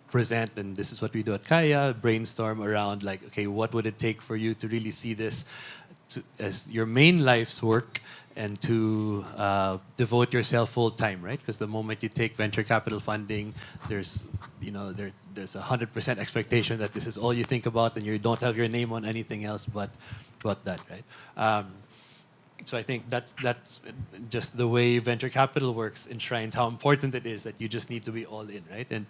present, and this is what we do at Kaya, brainstorm around like, okay, what would it take for you to really see this as your main life's work and to devote yourself full time, right? Because the moment you take venture capital funding, there's there's 100% expectation that this is all you think about and you don't have your name on anything else but that, right? So I think that's just the way venture capital works, enshrines how important it is that you just need to be all in, right? And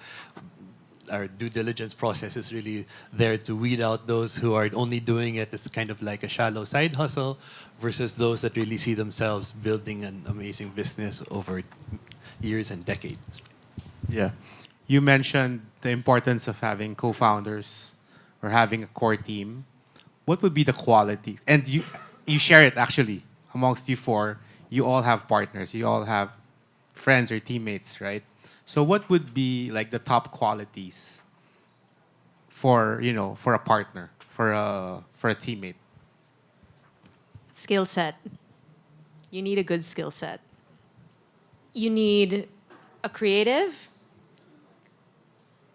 our due diligence process is really there to weed out those who are only doing it as kind of like a shallow side hustle versus those that really see themselves building an amazing business over years and decades. Yeah. You mentioned the importance of having co-founders or having a core team. What would be the quality? And you share it actually amongst you four. You all have partners. You all have friends or teammates, right? So what would be like the top qualities for a partner, for a teammate? Skill set. You need a good skill set. You need a creative,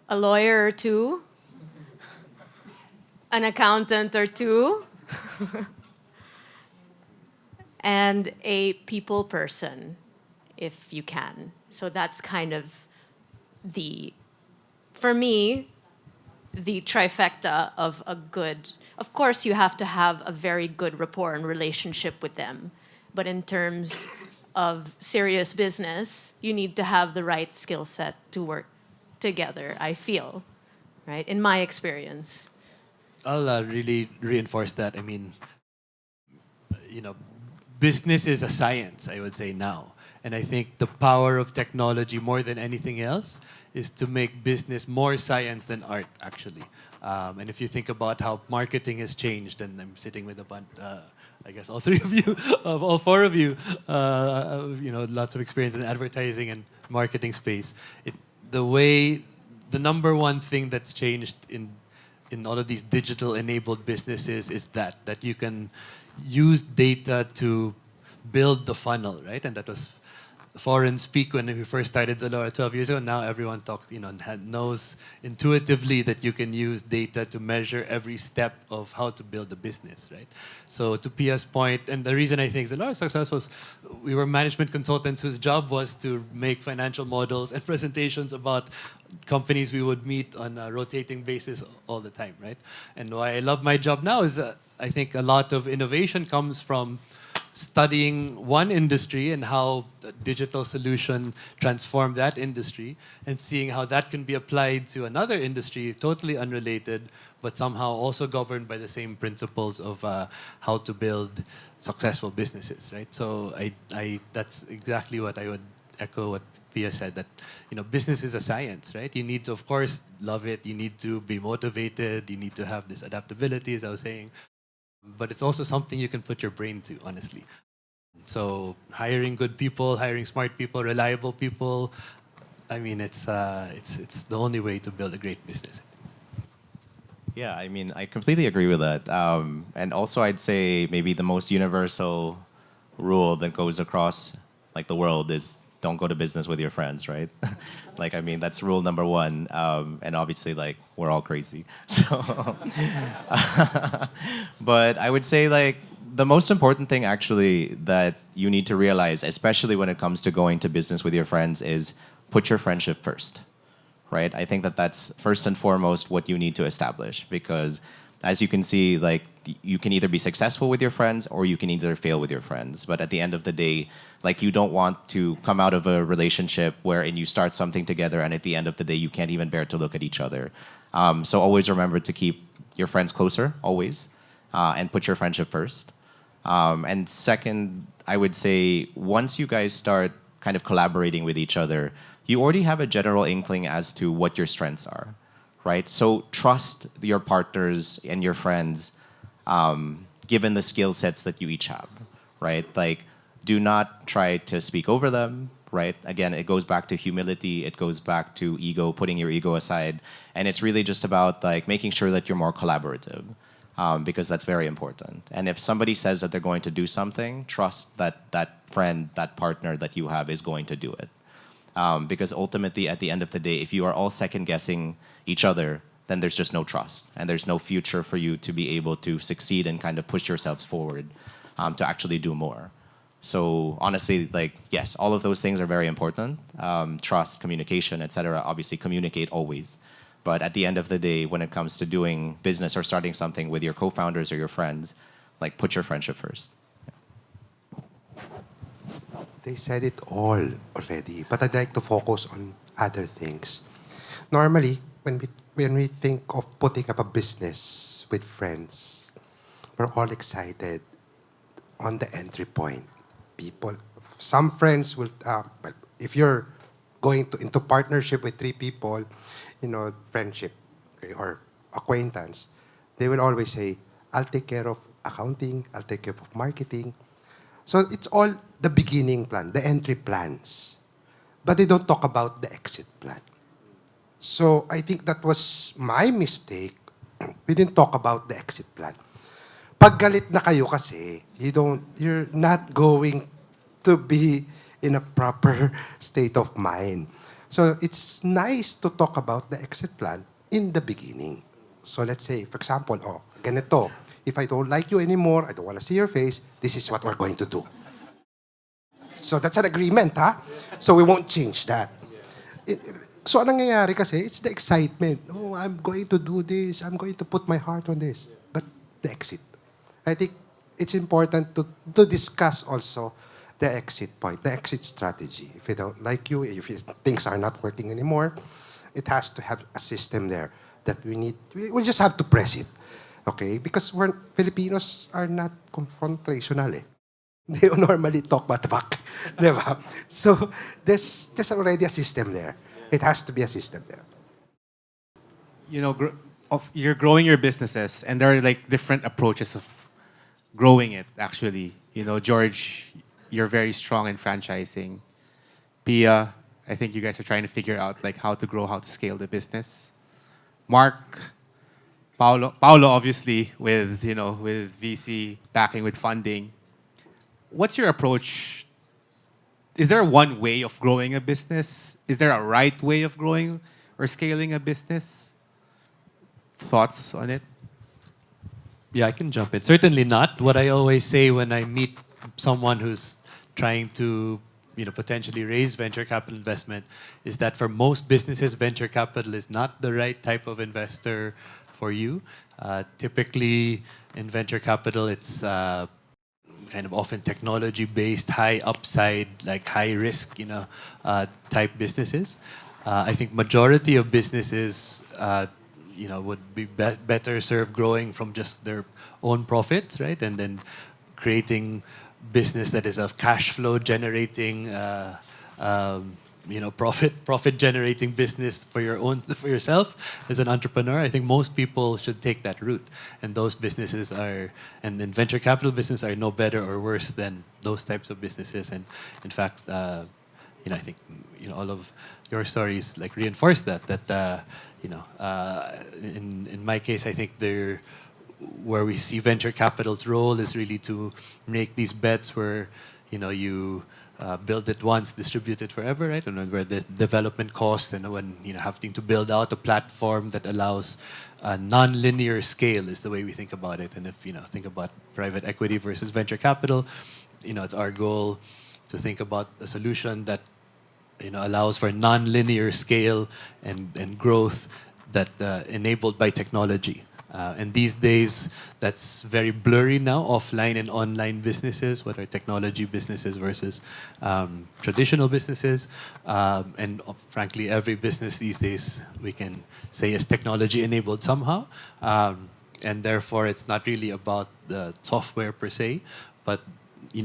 a lawyer or two, an accountant or two, and a people person, if you can. So that's kind of for me, the trifecta of a good. Of course, you have to have a very good rapport and relationship with them. But in terms of serious business, you need to have the right skill set to work together, I feel, right? In my experience. I'll really reinforce that. I mean, business is a science, I would say now. And I think the power of technology more than anything else is to make business more science than art, actually. And if you think about how marketing has changed, and I'm sitting with a bunch, I guess all three of you, all four of you, lots of experience in advertising and marketing space. The number one thing that's changed in all of these digital enabled businesses is that you can use data to build the funnel, right? And that was foreign speak when we first started Zalora 12 years ago. Now everyone knows intuitively that you can use data to measure every step of how to build a business, right? So to Pia's point, and the reason I think Zalora is successful is we were management consultants whose job was to make financial models and presentations about companies we would meet on a rotating basis all the time, right? And why I love my job now is I think a lot of innovation comes from studying one industry and how a digital solution transformed that industry and seeing how that can be applied to another industry totally unrelated but somehow also governed by the same principles of how to build successful businesses, right? So I that's exactly what I would echo what Pia said, that business is a science, right? You need to, of course, love it. You need to be motivated. You need to have this adaptability, as I was saying. But it's also something you can put your brain to, honestly. So hiring good people, hiring smart people, reliable people, I mean, it's the only way to build a great business. Yeah, I mean, I completely agree with that. And also, I'd say maybe the most universal rule that goes across like the world is don't go to business with your friends, right? Like, I mean, that's rule number one. And obviously, like, we're all crazy. So, but I would say, like, the most important thing actually that you need to realize, especially when it comes to going to business with your friends, is put your friendship first, right? I think that that's first and foremost what you need to establish because as you can see, like you can either be successful with your friends or you can either fail with your friends. But at the end of the day, like you don't want to come out of a relationship wherein you start something together and at the end of the day you can't even bear to look at each other. So always remember to keep your friends closer, always, and put your friendship first. And second, I would say once you guys start kind of collaborating with each other, you already have a general inkling as to what your strengths are, right? So trust your partners and your friends, given the skill sets that you each have, right? Like, do not try to speak over them, right? Again, it goes back to humility. It goes back to ego, putting your ego aside, and it's really just about like making sure that you're more collaborative. Because that's very important. And if somebody says that they're going to do something, trust that that friend, that partner that you have is going to do it. Because ultimately, at the end of the day, if you are all second guessing each other, then there's just no trust. And there's no future for you to be able to succeed and kind of push yourselves forward to actually do more. So honestly, like, yes, all of those things are very important. Trust, communication, etc. Obviously, communicate always. But at the end of the day, when it comes to doing business or starting something with your co-founders or your friends, like put your friendship first. They said it all already, but I'd like to focus on other things. Normally, when we think of putting up a business with friends, we're all excited on the entry point. People, some friends will, well, if you're going into partnership with three people, friendship, okay, or acquaintance, they will always say, I'll take care of accounting, I'll take care of marketing. So it's all the beginning plan, the entry plans. But they don't talk about the exit plan. So I think that was my mistake. We didn't talk about the exit plan. Pag galit na kayo kasi, you're not going to be in a proper state of mind. So it's nice to talk about the exit plan in the beginning. So let's say, for example, ganito, if I don't like you anymore, I don't want to see your face, this is what we're going to do. So that's an agreement, ha? So we won't change that. So anong nangyayari kasi, it's the excitement. Oh, I'm going to do this. I'm going to put my heart on this. But the exit. I think it's important to discuss also the exit point, the exit strategy. If they don't like you, if things are not working anymore, it has to have a system there that we just have to press it. Okay? Because Filipinos are not confrontational eh. They Normally talk back. Diba? So there's already a system there. It has to be a system there. You're growing your businesses, and there are like different approaches of growing it. Actually, George, you're very strong in franchising. Pia, I think you guys are trying to figure out like how to grow, how to scale the business. Mark, Paulo, obviously with VC backing with funding. What's your approach? Is there one way of growing a business? Is there a right way of growing or scaling a business? Thoughts on it? Yeah, I can jump in. Certainly not. What I always say when I meet someone who's trying to, potentially raise venture capital investment is that for most businesses, venture capital is not the right type of investor for you. Typically, in venture capital, it's kind of often technology-based, high upside, like high risk, type businesses. I think majority of businesses, would be better served growing from just their own profits, right, and then creating business that is a cash flow generating, profit generating business for yourself as an entrepreneur. I think most people should take that route, and those businesses and venture capital business are no better or worse than those types of businesses. And in fact, I think all of your stories like reinforce that in my case, I think where we see venture capital's role is really to make these bets where you build it once, distribute it forever, right? And where the development cost and when having to build out a platform that allows a non-linear scale is the way we think about it. And if think about private equity versus venture capital, it's our goal to think about a solution that allows for non-linear scale and growth that enabled by technology. And these days, that's very blurry now, offline and online businesses, what are technology businesses versus traditional businesses. And frankly, every business these days, we can say is technology enabled somehow. And therefore, it's not really about the software per se, but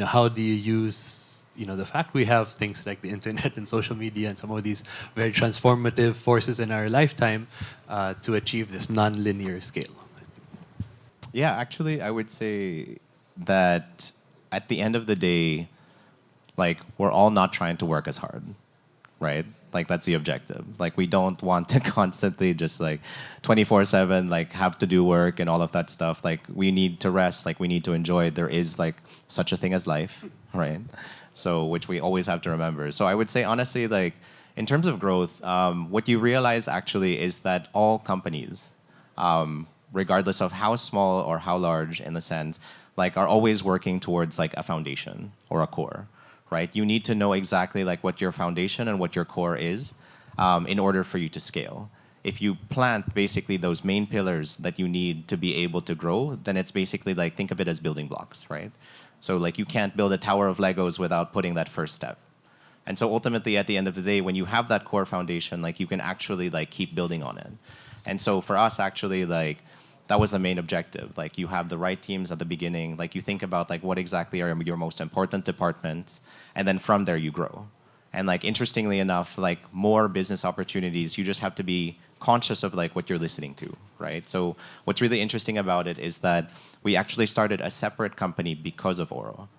how do you use the fact we have things like the internet and social media and some of these very transformative forces in our lifetime to achieve this non-linear scale. Yeah, actually, I would say that at the end of the day, like, we're all not trying to work as hard, right? Like, that's the objective. Like, we don't want to constantly just like 24/7 like have to do work and all of that stuff. Like, we need to rest, like we need to enjoy. There is like such a thing as life, right? So, which we always have to remember. So I would say honestly, like, in terms of growth, what you realize actually is that all companies, regardless of how small or how large in the sense, like, are always working towards like a foundation or a core, right? You need to know exactly like what your foundation and what your core is in order for you to scale. If you plant basically those main pillars that you need to be able to grow, then it's basically like, think of it as building blocks, right? So like, you can't build a tower of Legos without putting that first step. And so ultimately, at the end of the day, when you have that core foundation, like, you can actually like keep building on it. And so for us, actually, like, that was the main objective. Like, you have the right teams at the beginning. Like, you think about like what exactly are your most important departments, and then from there you grow. And like, interestingly enough, like, more business opportunities, you just have to be conscious of like what you're listening to, right? So what's really interesting about it is that we actually started a separate company because of Auro,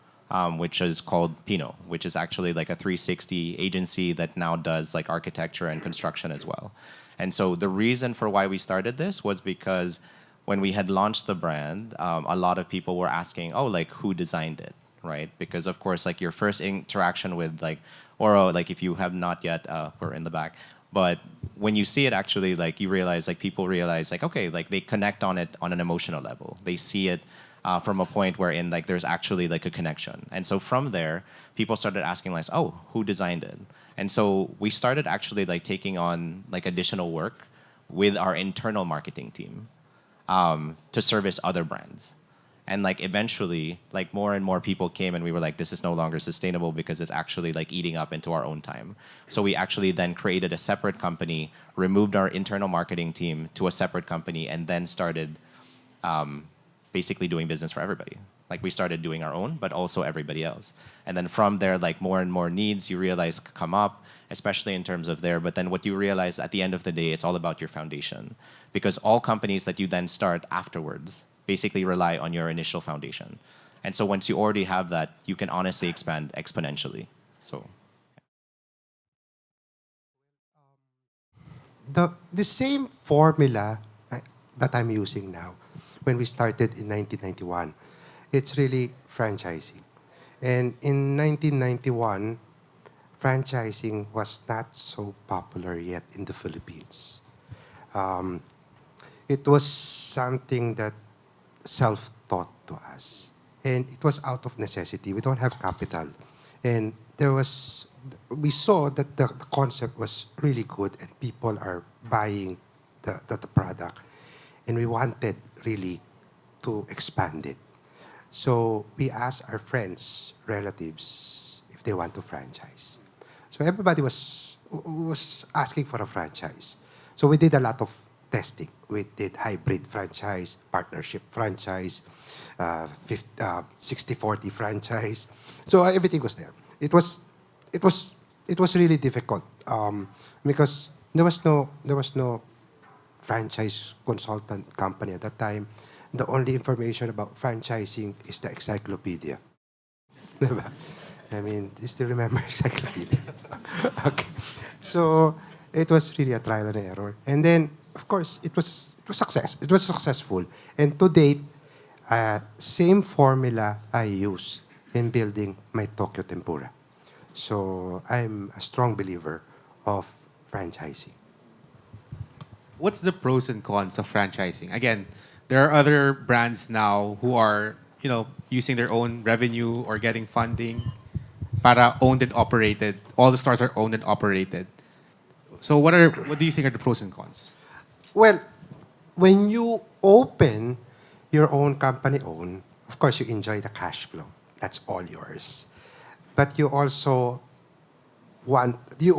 which is called Pino, which is actually like a 360 agency that now does like architecture and construction as well. And so the reason for why we started this was because when we had launched the brand, a lot of people were asking, oh, like, who designed it, right? Because of course, like, your first interaction with like Auro, like, if you have not yet, we're in the back, but when you see it, actually, like, you realize, like, people realize, like, okay, like, they connect on it on an emotional level. They see it from a point wherein like there's actually like a connection. And so from there, people started asking like, oh, who designed it? And so we started actually like taking on like additional work with our internal marketing team to service other brands. And like, eventually, like, more and more people came and we were like, this is no longer sustainable because it's actually like eating up into our own time. So we actually then created a separate company, removed our internal marketing team to a separate company, and then started basically doing business for everybody. Like, we started doing our own, but also everybody else. And then from there, like, more and more needs you realize come up, especially in terms of there. But then what you realize at the end of the day, it's all about your foundation. Because all companies that you then start afterwards basically rely on your initial foundation. And so once you already have that, you can honestly expand exponentially. So the same formula that I'm using now, when we started in 1991, it's really franchising. And in 1991, franchising was not so popular yet in the Philippines. It was something that self-taught to us. And it was out of necessity. We don't have capital. And we saw that the concept was really good and people are buying the product. And we wanted really to expand it. So we asked our friends, relatives, if they want to franchise. So everybody was asking for a franchise. So we did a lot of testing. We did hybrid franchise, partnership franchise, 60-40 franchise. So everything was there. It was really difficult because there was no franchise consultant company at that time. The only information about franchising is the encyclopedia. I mean, do you still remember encyclopedia? Okay. So it was really a trial and error. And then, of course, it was success. It was successful. And to date, same formula I use in building my Tokyo Tempura. So I'm a strong believer of franchising. What's the pros and cons of franchising? Again, there are other brands now who are, using their own revenue or getting funding. Para owned and operated. All the stores are owned and operated. So what do you think are the pros and cons? Well, when you open your own company own, of course you enjoy the cash flow. That's all yours. But you also want you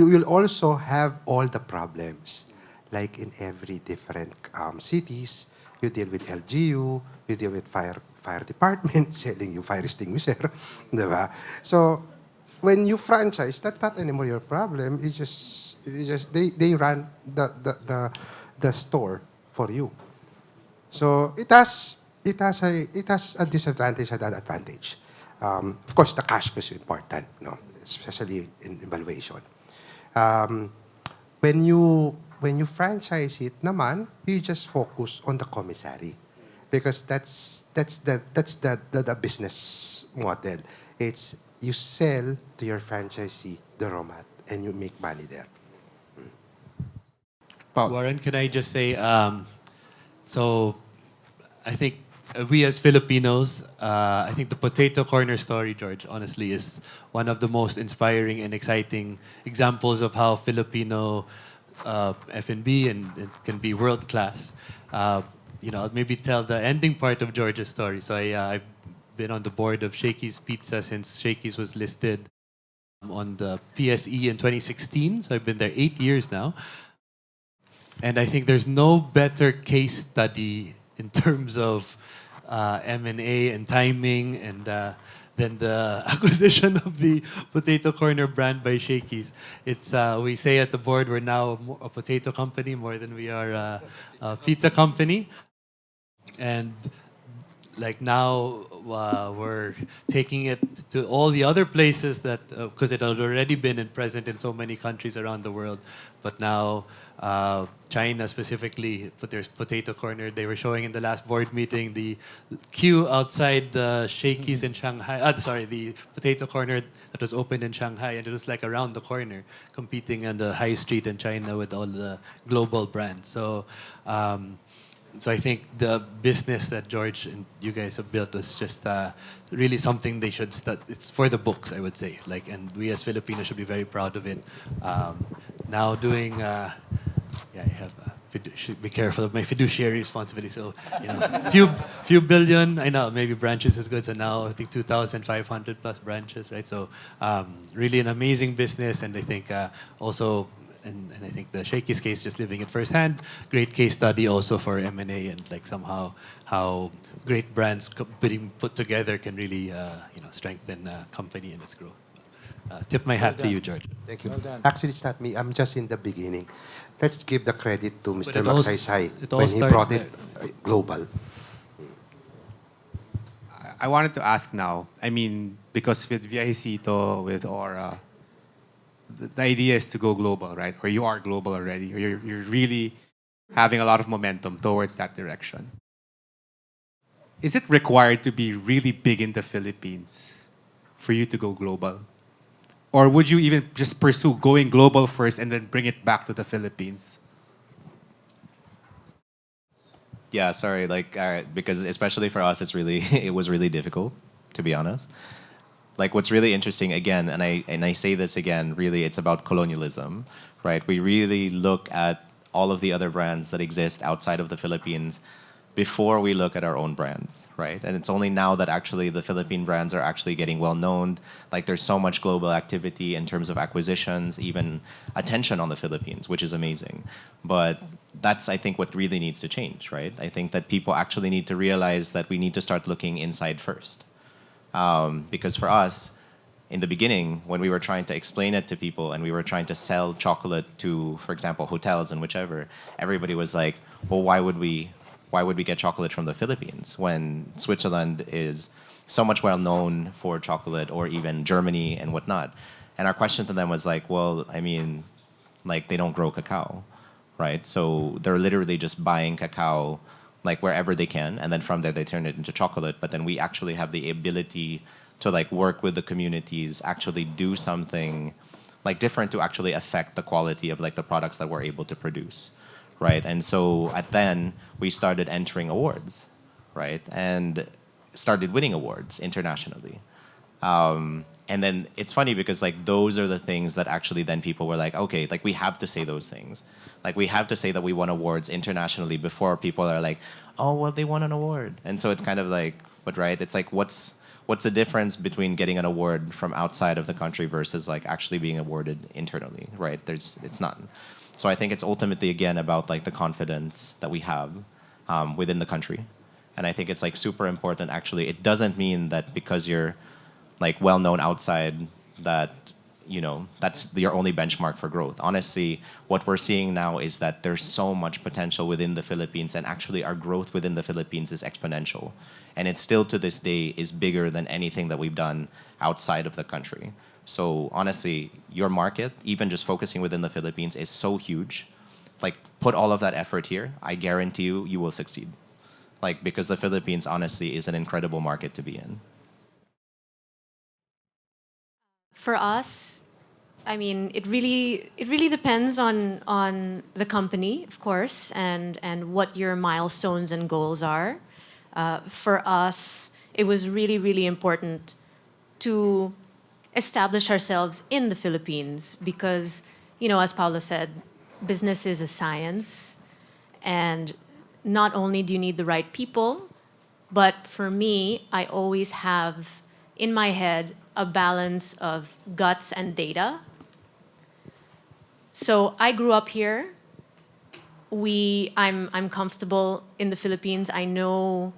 will also have all the problems. Like in every different cities, you deal with LGU, you deal with fire department selling you fire extinguisher, diba? So when you franchise, that's not anymore your problem. They run the store for you. So it has a disadvantage and an advantage. Of course, the cash flow is important, no, especially in evaluation. Um, when you franchise it, naman, you just focus on the commissary, because that's the business model. It's you sell to your franchisee the raw mat and you make money there. Paulo. Warren, can I just say, so I think we as Filipinos, I think the potato corner story, George, honestly, is one of the most inspiring and exciting examples of how Filipino F&B and it can be world class. I'll maybe tell the ending part of George's story. So I've been on the board of Shakey's Pizza since Shakey's was listed on the PSE in 2016. So I've been there 8 years now. And I think there's no better case study in terms of M&A and timing and than the acquisition of the Potato Corner brand by Shakey's. It's we say at the board we're now a potato company more than we are a pizza company. And like now we're taking it to all the other places that because it had already been present in so many countries around the world, but now China specifically put their potato corner. They were showing in the last board meeting the queue outside the Shakey's in Shanghai. The potato corner that was opened in Shanghai, and it was like around the corner, competing on the high street in China with all the global brands. So I think the business that George and you guys have built was just really something they should start. It's for the books, I would say. And we as Filipinos should be very proud of it. Now doing, I have should be careful of my fiduciary responsibility. So few billion. I know maybe branches is good. So now I think 2,500 plus branches, right? So really an amazing business, and I think also. And I think the Shakey's case, just living it firsthand, great case study also for M&A and somehow how great brands being put together can really strengthen a company and its growth. Tip my hat to you, George. Thank you. Well done. Actually, it's not me. I'm just in the beginning. Let's give the credit to Mr. it all- Magsaysay it all when he starts brought it global. I wanted to ask now. I mean, because with Viajecito, with Aura, the idea is to go global, right? Or you are global already, or you're really having a lot of momentum towards that direction. Is it required to be really big in the Philippines for you to go global? Or would you even just pursue going global first and then bring it back to the Philippines? Yeah, sorry, because especially for us, it was really difficult, to be honest. What's really interesting again, and I say this again, really, it's about colonialism, right? We really look at all of the other brands that exist outside of the Philippines before we look at our own brands, right? And it's only now that actually the Philippine brands are actually getting well known. There's so much global activity in terms of acquisitions, even attention on the Philippines, which is amazing. But that's, I think, what really needs to change, right? I think that people actually need to realize that we need to start looking inside first. Because for us, in the beginning, when we were trying to explain it to people and we were trying to sell chocolate to, for example, hotels and whichever, everybody was like, well, why would we get chocolate from the Philippines when Switzerland is so much well known for chocolate, or even Germany and whatnot. And our question to them was like, well, I mean, like they don't grow cacao, right? So they're literally just buying cacao like wherever they can, and then from there they turn it into chocolate. But then we actually have the ability to like work with the communities, actually do something like different to actually affect the quality of like the products that we're able to produce, right? And so then we started entering awards, right? And started winning awards internationally. And then it's funny because like those are the things that actually then people were like, okay, like we have to say those things. Like we have to say that we won awards internationally before people are like, oh, well, they won an award. And so it's kind of like, but right, it's like what's the difference between getting an award from outside of the country versus like actually being awarded internally, right? It's not. So I think it's ultimately again about like the confidence that we have within the country. And I think it's like super important actually. It doesn't mean that because you're like well known outside that that's your only benchmark for growth. Honestly, what we're seeing now is that there's so much potential within the Philippines, and actually our growth within the Philippines is exponential, and it still to this day is bigger than anything that we've done outside of the country. So honestly, your market, even just focusing within the Philippines, is so huge. Like put all of that effort here, I guarantee you will succeed, like because the Philippines honestly is an incredible market to be in. For us, I mean, it really depends on the company, of course, and what your milestones and goals are. For us, it was really important to establish ourselves in the Philippines because, as Paulo said, business is a science, and not only do you need the right people, but for me, I always have in my head a balance of guts and data. So I grew up here. I'm comfortable in the Philippines. I know,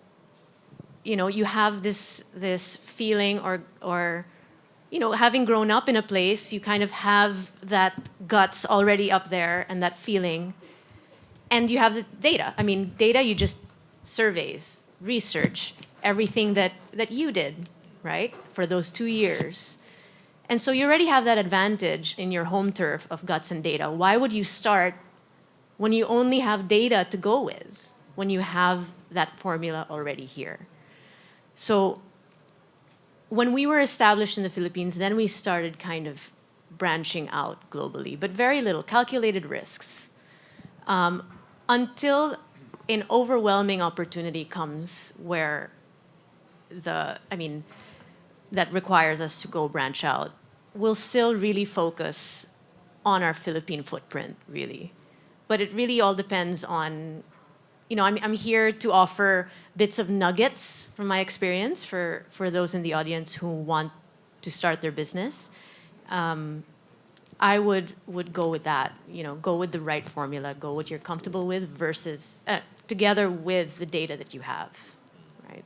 you have this feeling or having grown up in a place, you kind of have that guts already up there and that feeling. And you have the data. I mean, data, you just surveys, research, everything that you did, right, for those 2 years. And so you already have that advantage in your home turf of guts and data. Why would you start when you only have data to go with, when you have that formula already here? So when we were established in the Philippines, then we started kind of branching out globally, but very little, calculated risks. Until an overwhelming opportunity comes where that requires us to go branch out, we'll still really focus on our Philippine footprint, really. But it really all depends on, I'm here to offer bits of nuggets from my experience for those in the audience who want to start their business. I would go with that, go with the right formula, go what you're comfortable with versus together with the data that you have, right?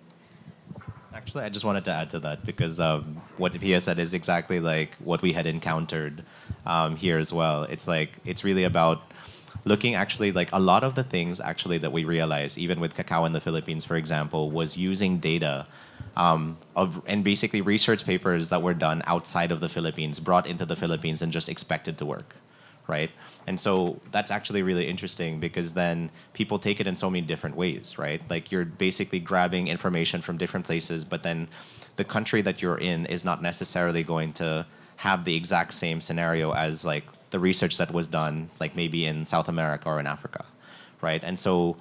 Actually, I just wanted to add to that because what Pia said is exactly like what we had encountered here as well. It's like, it's really about looking actually like a lot of the things actually that we realized, even with cacao in the Philippines, for example, was using data and basically research papers that were done outside of the Philippines, brought into the Philippines and just expected to work, right? And so that's actually really interesting because then people take it in so many different ways, right? Like you're basically grabbing information from different places, but then the country that you're in is not necessarily going to have the exact same scenario as like the research that was done like maybe in South America or in Africa, right? And so,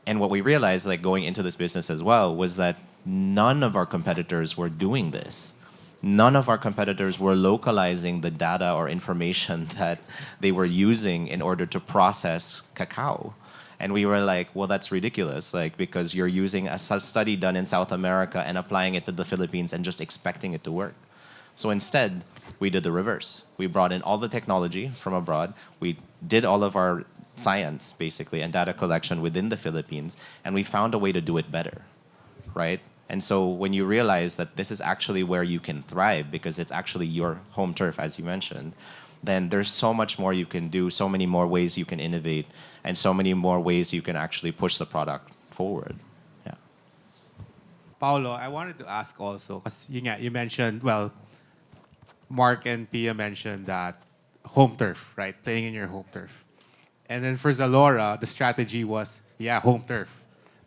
and what we realized like going into this business as well was that none of our competitors were doing this. None of our competitors were localizing the data or information that they were using in order to process cacao. And we were like, well, that's ridiculous, like because you're using a study done in South America and applying it to the Philippines and just expecting it to work. So instead, we did the reverse. We brought in all the technology from abroad. We did all of our science, basically, and data collection within the Philippines, and we found a way to do it better, right? And so when you realize that this is actually where you can thrive because it's actually your home turf, as you mentioned, then there's so much more you can do, so many more ways you can innovate, and so many more ways you can actually push the product forward. Yeah. Paulo, I wanted to ask also, because you mentioned, well, Mark and Pia mentioned that home turf, right? Playing in your home turf. And then for Zalora, the strategy was, yeah, home turf.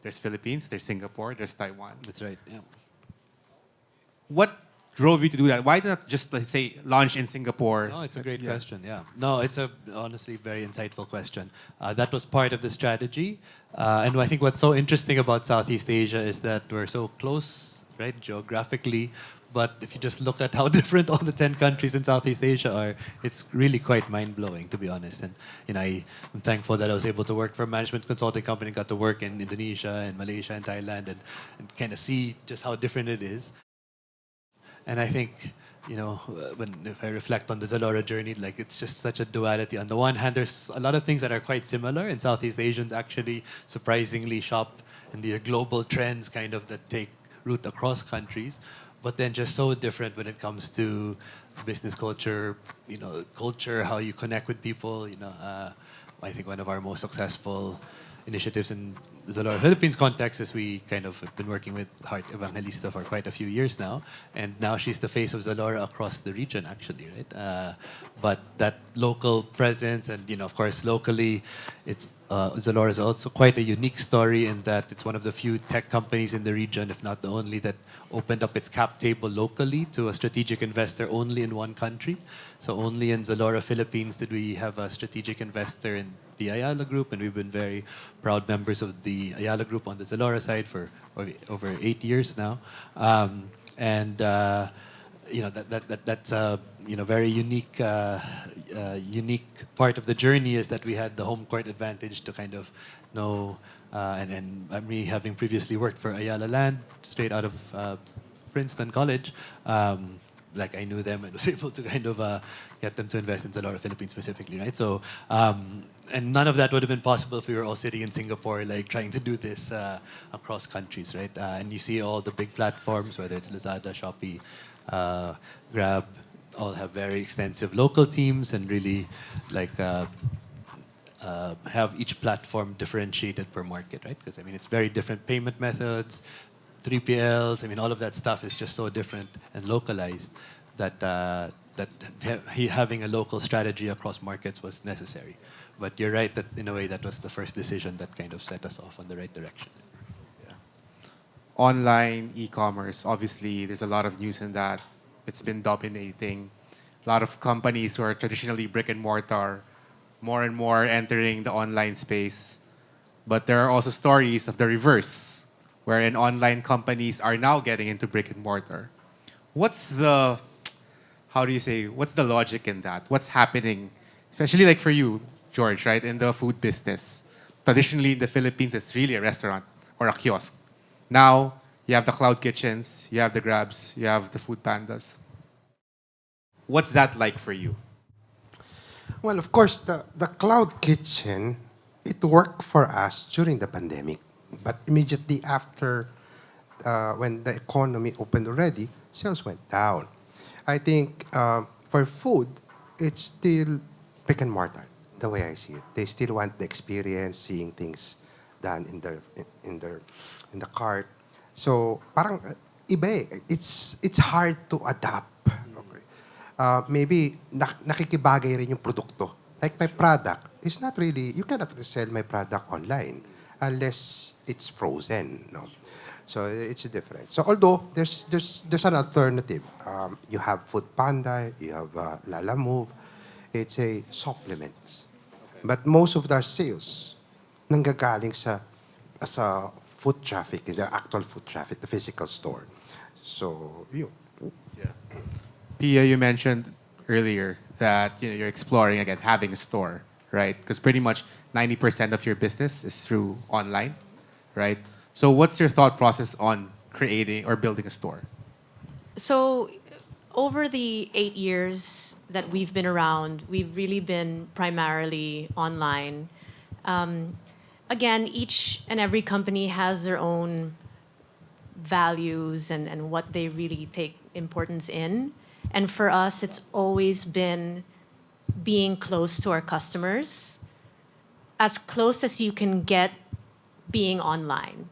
There's Philippines, there's Singapore, there's Taiwan. That's right. Yeah. What drove you to do that? Why not just, let's say, launch in Singapore? No, it's a great Yeah. question. Yeah. No, it's a honestly very insightful question. That was part of the strategy, and I think what's so interesting about Southeast Asia is that we're so close, right, geographically. But if you just look at how different all the 10 countries in Southeast Asia are, it's really quite mind-blowing, to be honest. And I'm thankful that I was able to work for a management consulting company, got to work in Indonesia and Malaysia and Thailand, and kind of see just how different it is. And I think, if I reflect on the Zalora journey, like it's just such a duality. On the one hand, there's a lot of things that are quite similar, and Southeast Asians actually surprisingly shop in the global trends kind of that take root across countries, but then just so different when it comes to business culture, how you connect with people. I think one of our most successful initiatives in the Zalora Philippines context is we kind of have been working with Heart Evangelista for quite a few years now, and now she's the face of Zalora across the region, actually, right? But that local presence, and of course, locally, it's Zalora is also quite a unique story in that it's one of the few tech companies in the region, if not the only, that opened up its cap table locally to a strategic investor only in one country. So only in Zalora Philippines did we have a strategic investor in the Ayala Group, and we've been very proud members of the Ayala Group on the Zalora side for over 8 years now. That's a very unique part of the journey is that we had the home court advantage to kind of know, and me having previously worked for Ayala Land straight out of Princeton College. I knew them and was able to kind of get them to invest in Zalora Philippines specifically, right? So, and none of that would have been possible if we were all sitting in Singapore, trying to do this across countries, right? And you see all the big platforms, whether it's Lazada, Shopee, Grab, all have very extensive local teams and really have each platform differentiated per market, right? Because it's very different payment methods, 3PLs. All of that stuff is just so different and localized that having a local strategy across markets was necessary. But you're right that in a way that was the first decision that kind of set us off on the right direction. Online e-commerce, obviously, there's a lot of news in that. It's been dominating. A lot of companies who are traditionally brick and mortar, more and more entering the online space. But there are also stories of the reverse, wherein online companies are now getting into brick and mortar. What's the logic in that? What's happening? Especially for you, George, right, in the food business. Traditionally in the Philippines, it's really a restaurant or a kiosk. Now, you have the cloud kitchens, you have the Grabs, you have the food pandas. What's that like for you? Well, of course, the cloud kitchen, it worked for us during the pandemic. But immediately after, when the economy opened already, sales went down. I think for food, it's still brick and mortar, the way I see it. They still want the experience, seeing things done in the cart. So parang iba eh. It's hard to adapt. Okay. Maybe nakikibagay rin yung produkto. Like my product, it's not really, you cannot sell my product online unless it's frozen. No? So it's different. So although there's an alternative. You have Food Panda, you have Lala Move. It's a supplements. But most of their sales nanggagaling sa foot traffic, the actual foot traffic, the physical store. So you. Yeah. Pia, you mentioned earlier that you're exploring again having a store, right? Because pretty much 90% of your business is through online, right? So what's your thought process on creating or building a store? So, over the 8 years that we've been around, we've really been primarily online. Again, each and every company has their own values and what they really take importance in. And for us, it's always been being close to our customers, as close as you can get being online.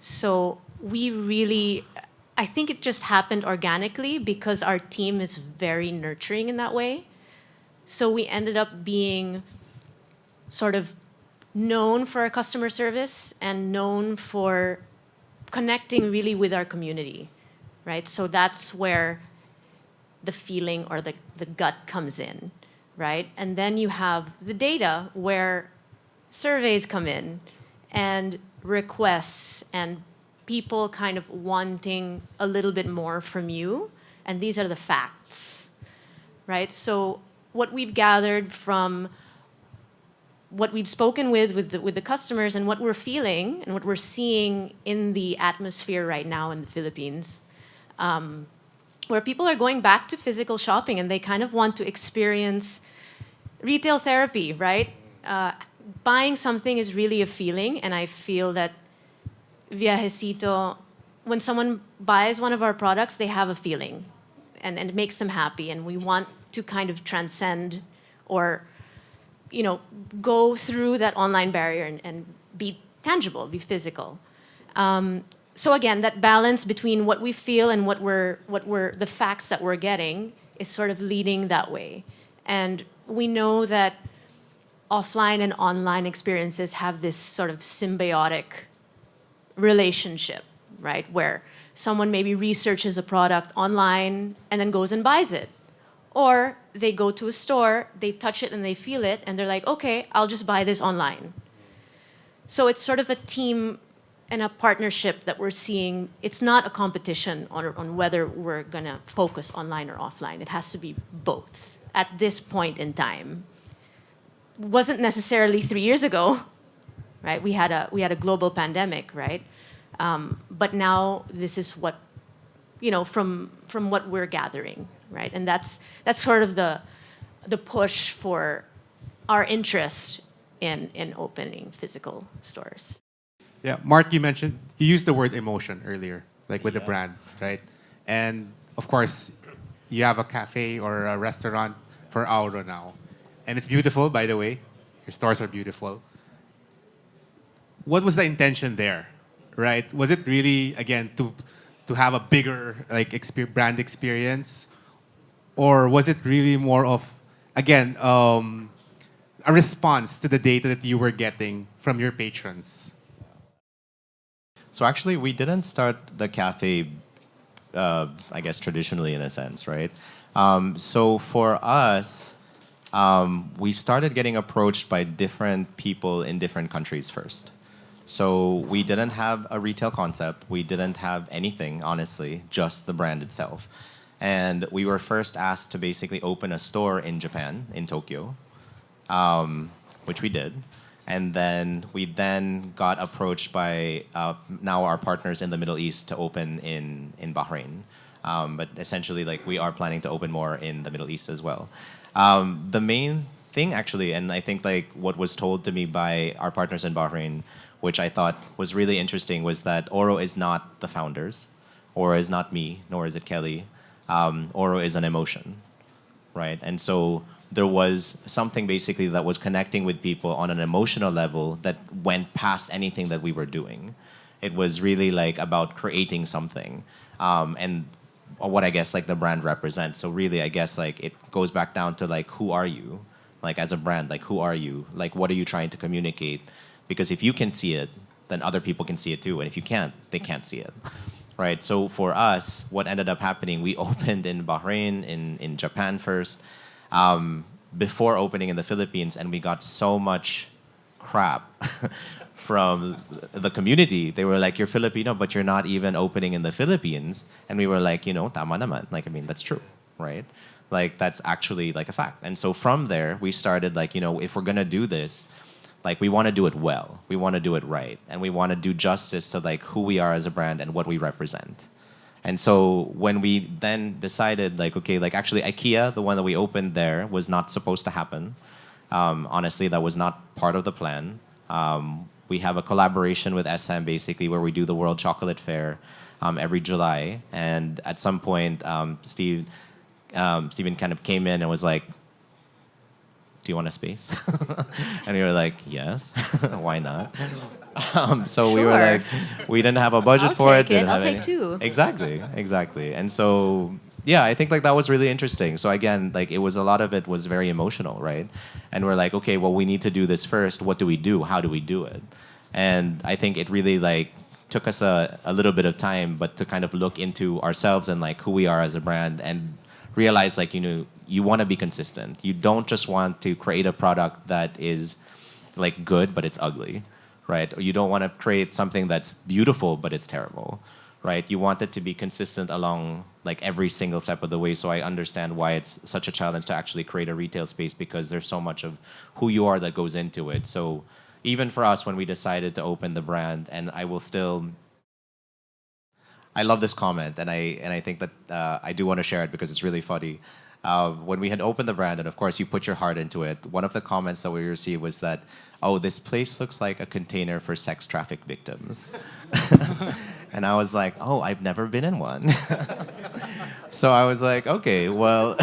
So we really, I think it just happened organically because our team is very nurturing in that way. So we ended up being sort of known for our customer service and known for connecting really with our community, right? So that's where the feeling or the gut comes in, right? And then you have the data where surveys come in and requests and people kind of wanting a little bit more from you. And these are the facts, right? So what we've gathered from what we've spoken with the customers and what we're feeling and what we're seeing in the atmosphere right now in the Philippines, where people are going back to physical shopping and they kind of want to experience retail therapy, right? Buying something is really a feeling, and I feel that Viajecito, when someone buys one of our products, they have a feeling, and it makes them happy, and we want to kind of transcend or go through that online barrier and be tangible, be physical. So again, that balance between what we feel and what we're the facts that we're getting is sort of leading that way. And we know that offline and online experiences have this sort of symbiotic relationship, right? Where someone maybe researches a product online and then goes and buys it. Or they go to a store, they touch it and they feel it, and they're like, okay, I'll just buy this online. So it's sort of a team and a partnership that we're seeing. It's not a competition on whether we're going to focus online or offline. It has to be both at this point in time. It wasn't necessarily 3 years ago, right? We had a global pandemic, right? But now this is what, from what we're gathering, right? And that's sort of the push for our interest in opening physical stores. Yeah, Mark, you used the word emotion earlier, like with the brand, right? And of course, you have a cafe or a restaurant for Auro now. And it's beautiful, by the way. Your stores are beautiful. What was the intention there, right? Was it really, again, to have a bigger brand experience? Or was it really more of, again, a response to the data that you were getting from your patrons? So actually, we didn't start the cafe, I guess, traditionally in a sense, right? So for us, we started getting approached by different people in different countries first. So we didn't have a retail concept. We didn't have anything, honestly, just the brand itself. And we were first asked to basically open a store in Japan, in Tokyo, which we did. And then we got approached by now our partners in the Middle East to open in Bahrain. But essentially, we are planning to open more in the Middle East as well. The main thing, actually, and I think what was told to me by our partners in Bahrain, which I thought was really interesting, was that Auro is not the founders. Auro is not me, nor is it Kelly. Auro is an emotion, right? And so there was something basically that was connecting with people on an emotional level that went past anything that we were doing. It was really about creating something, and what I guess the brand represents. So really, I guess it goes back down to who are you, as a brand, who are you, what are you trying to communicate? Because if you can see it, then other people can see it too, and if you can't, they can't see it. Right, so for us, what ended up happening, we opened in Bahrain, in Japan first, before opening in the Philippines, and we got so much crap from the community. They were like, you're Filipino, but you're not even opening in the Philippines. And we were like, tama naman. That's true, right? That's actually a fact. And so from there, we started if we're gonna do this, we want to do it well. We want to do it right. And we want to do justice to who we are as a brand and what we represent. And so when we then decided okay, actually IKEA, the one that we opened there, was not supposed to happen. Honestly, that was not part of the plan. We have a collaboration with SM basically where we do the World Chocolate Fair every July. And at some point, Steven kind of came in and was like, do you want a space? And we were like, yes, why not? So we were Sure. like, we didn't have a budget I'll for it. take it. didn't I'll have take any- two. Exactly. And so, yeah, I think like that was really interesting. So again, like it was a lot of it was very emotional, right? And we're like, okay, well, we need to do this first. What do we do? How do we do it? And I think it really like took us a little bit of time, but to kind of look into ourselves and like who we are as a brand and realize like, you want to be consistent. You don't just want to create a product that is like good, but it's ugly, right? Or you don't want to create something that's beautiful, but it's terrible, right? You want it to be consistent along like every single step of the way. So I understand why it's such a challenge to actually create a retail space because there's so much of who you are that goes into it. So even for us, when we decided to open the brand, and I will still, I love this comment, and I think that I do want to share it because it's really funny. When we had opened the brand, and of course you put your heart into it, one of the comments that we received was that, oh, this place looks like a container for sex traffic victims. And I was like, oh, I've never been in one. So I was like, okay, well,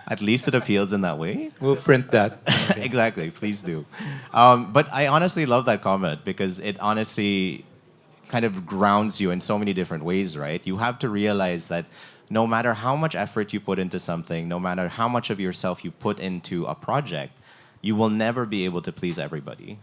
at least it appeals in that way. We'll print that. Exactly, please do. But I honestly love that comment because it honestly kind of grounds you in so many different ways, right? You have to realize that no matter how much effort you put into something, no matter how much of yourself you put into a project, you will never be able to please everybody.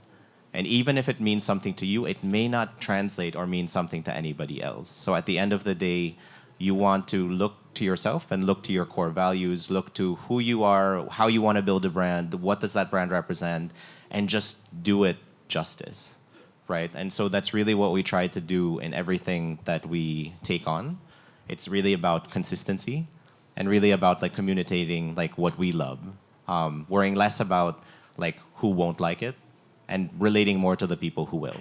And even if it means something to you, it may not translate or mean something to anybody else. So at the end of the day, you want to look to yourself and look to your core values, look to who you are, how you want to build a brand, what does that brand represent, and just do it justice, right? And so that's really what we try to do in everything that we take on. It's really about consistency and really about like communicating like what we love, worrying less about like who won't like it and relating more to the people who will.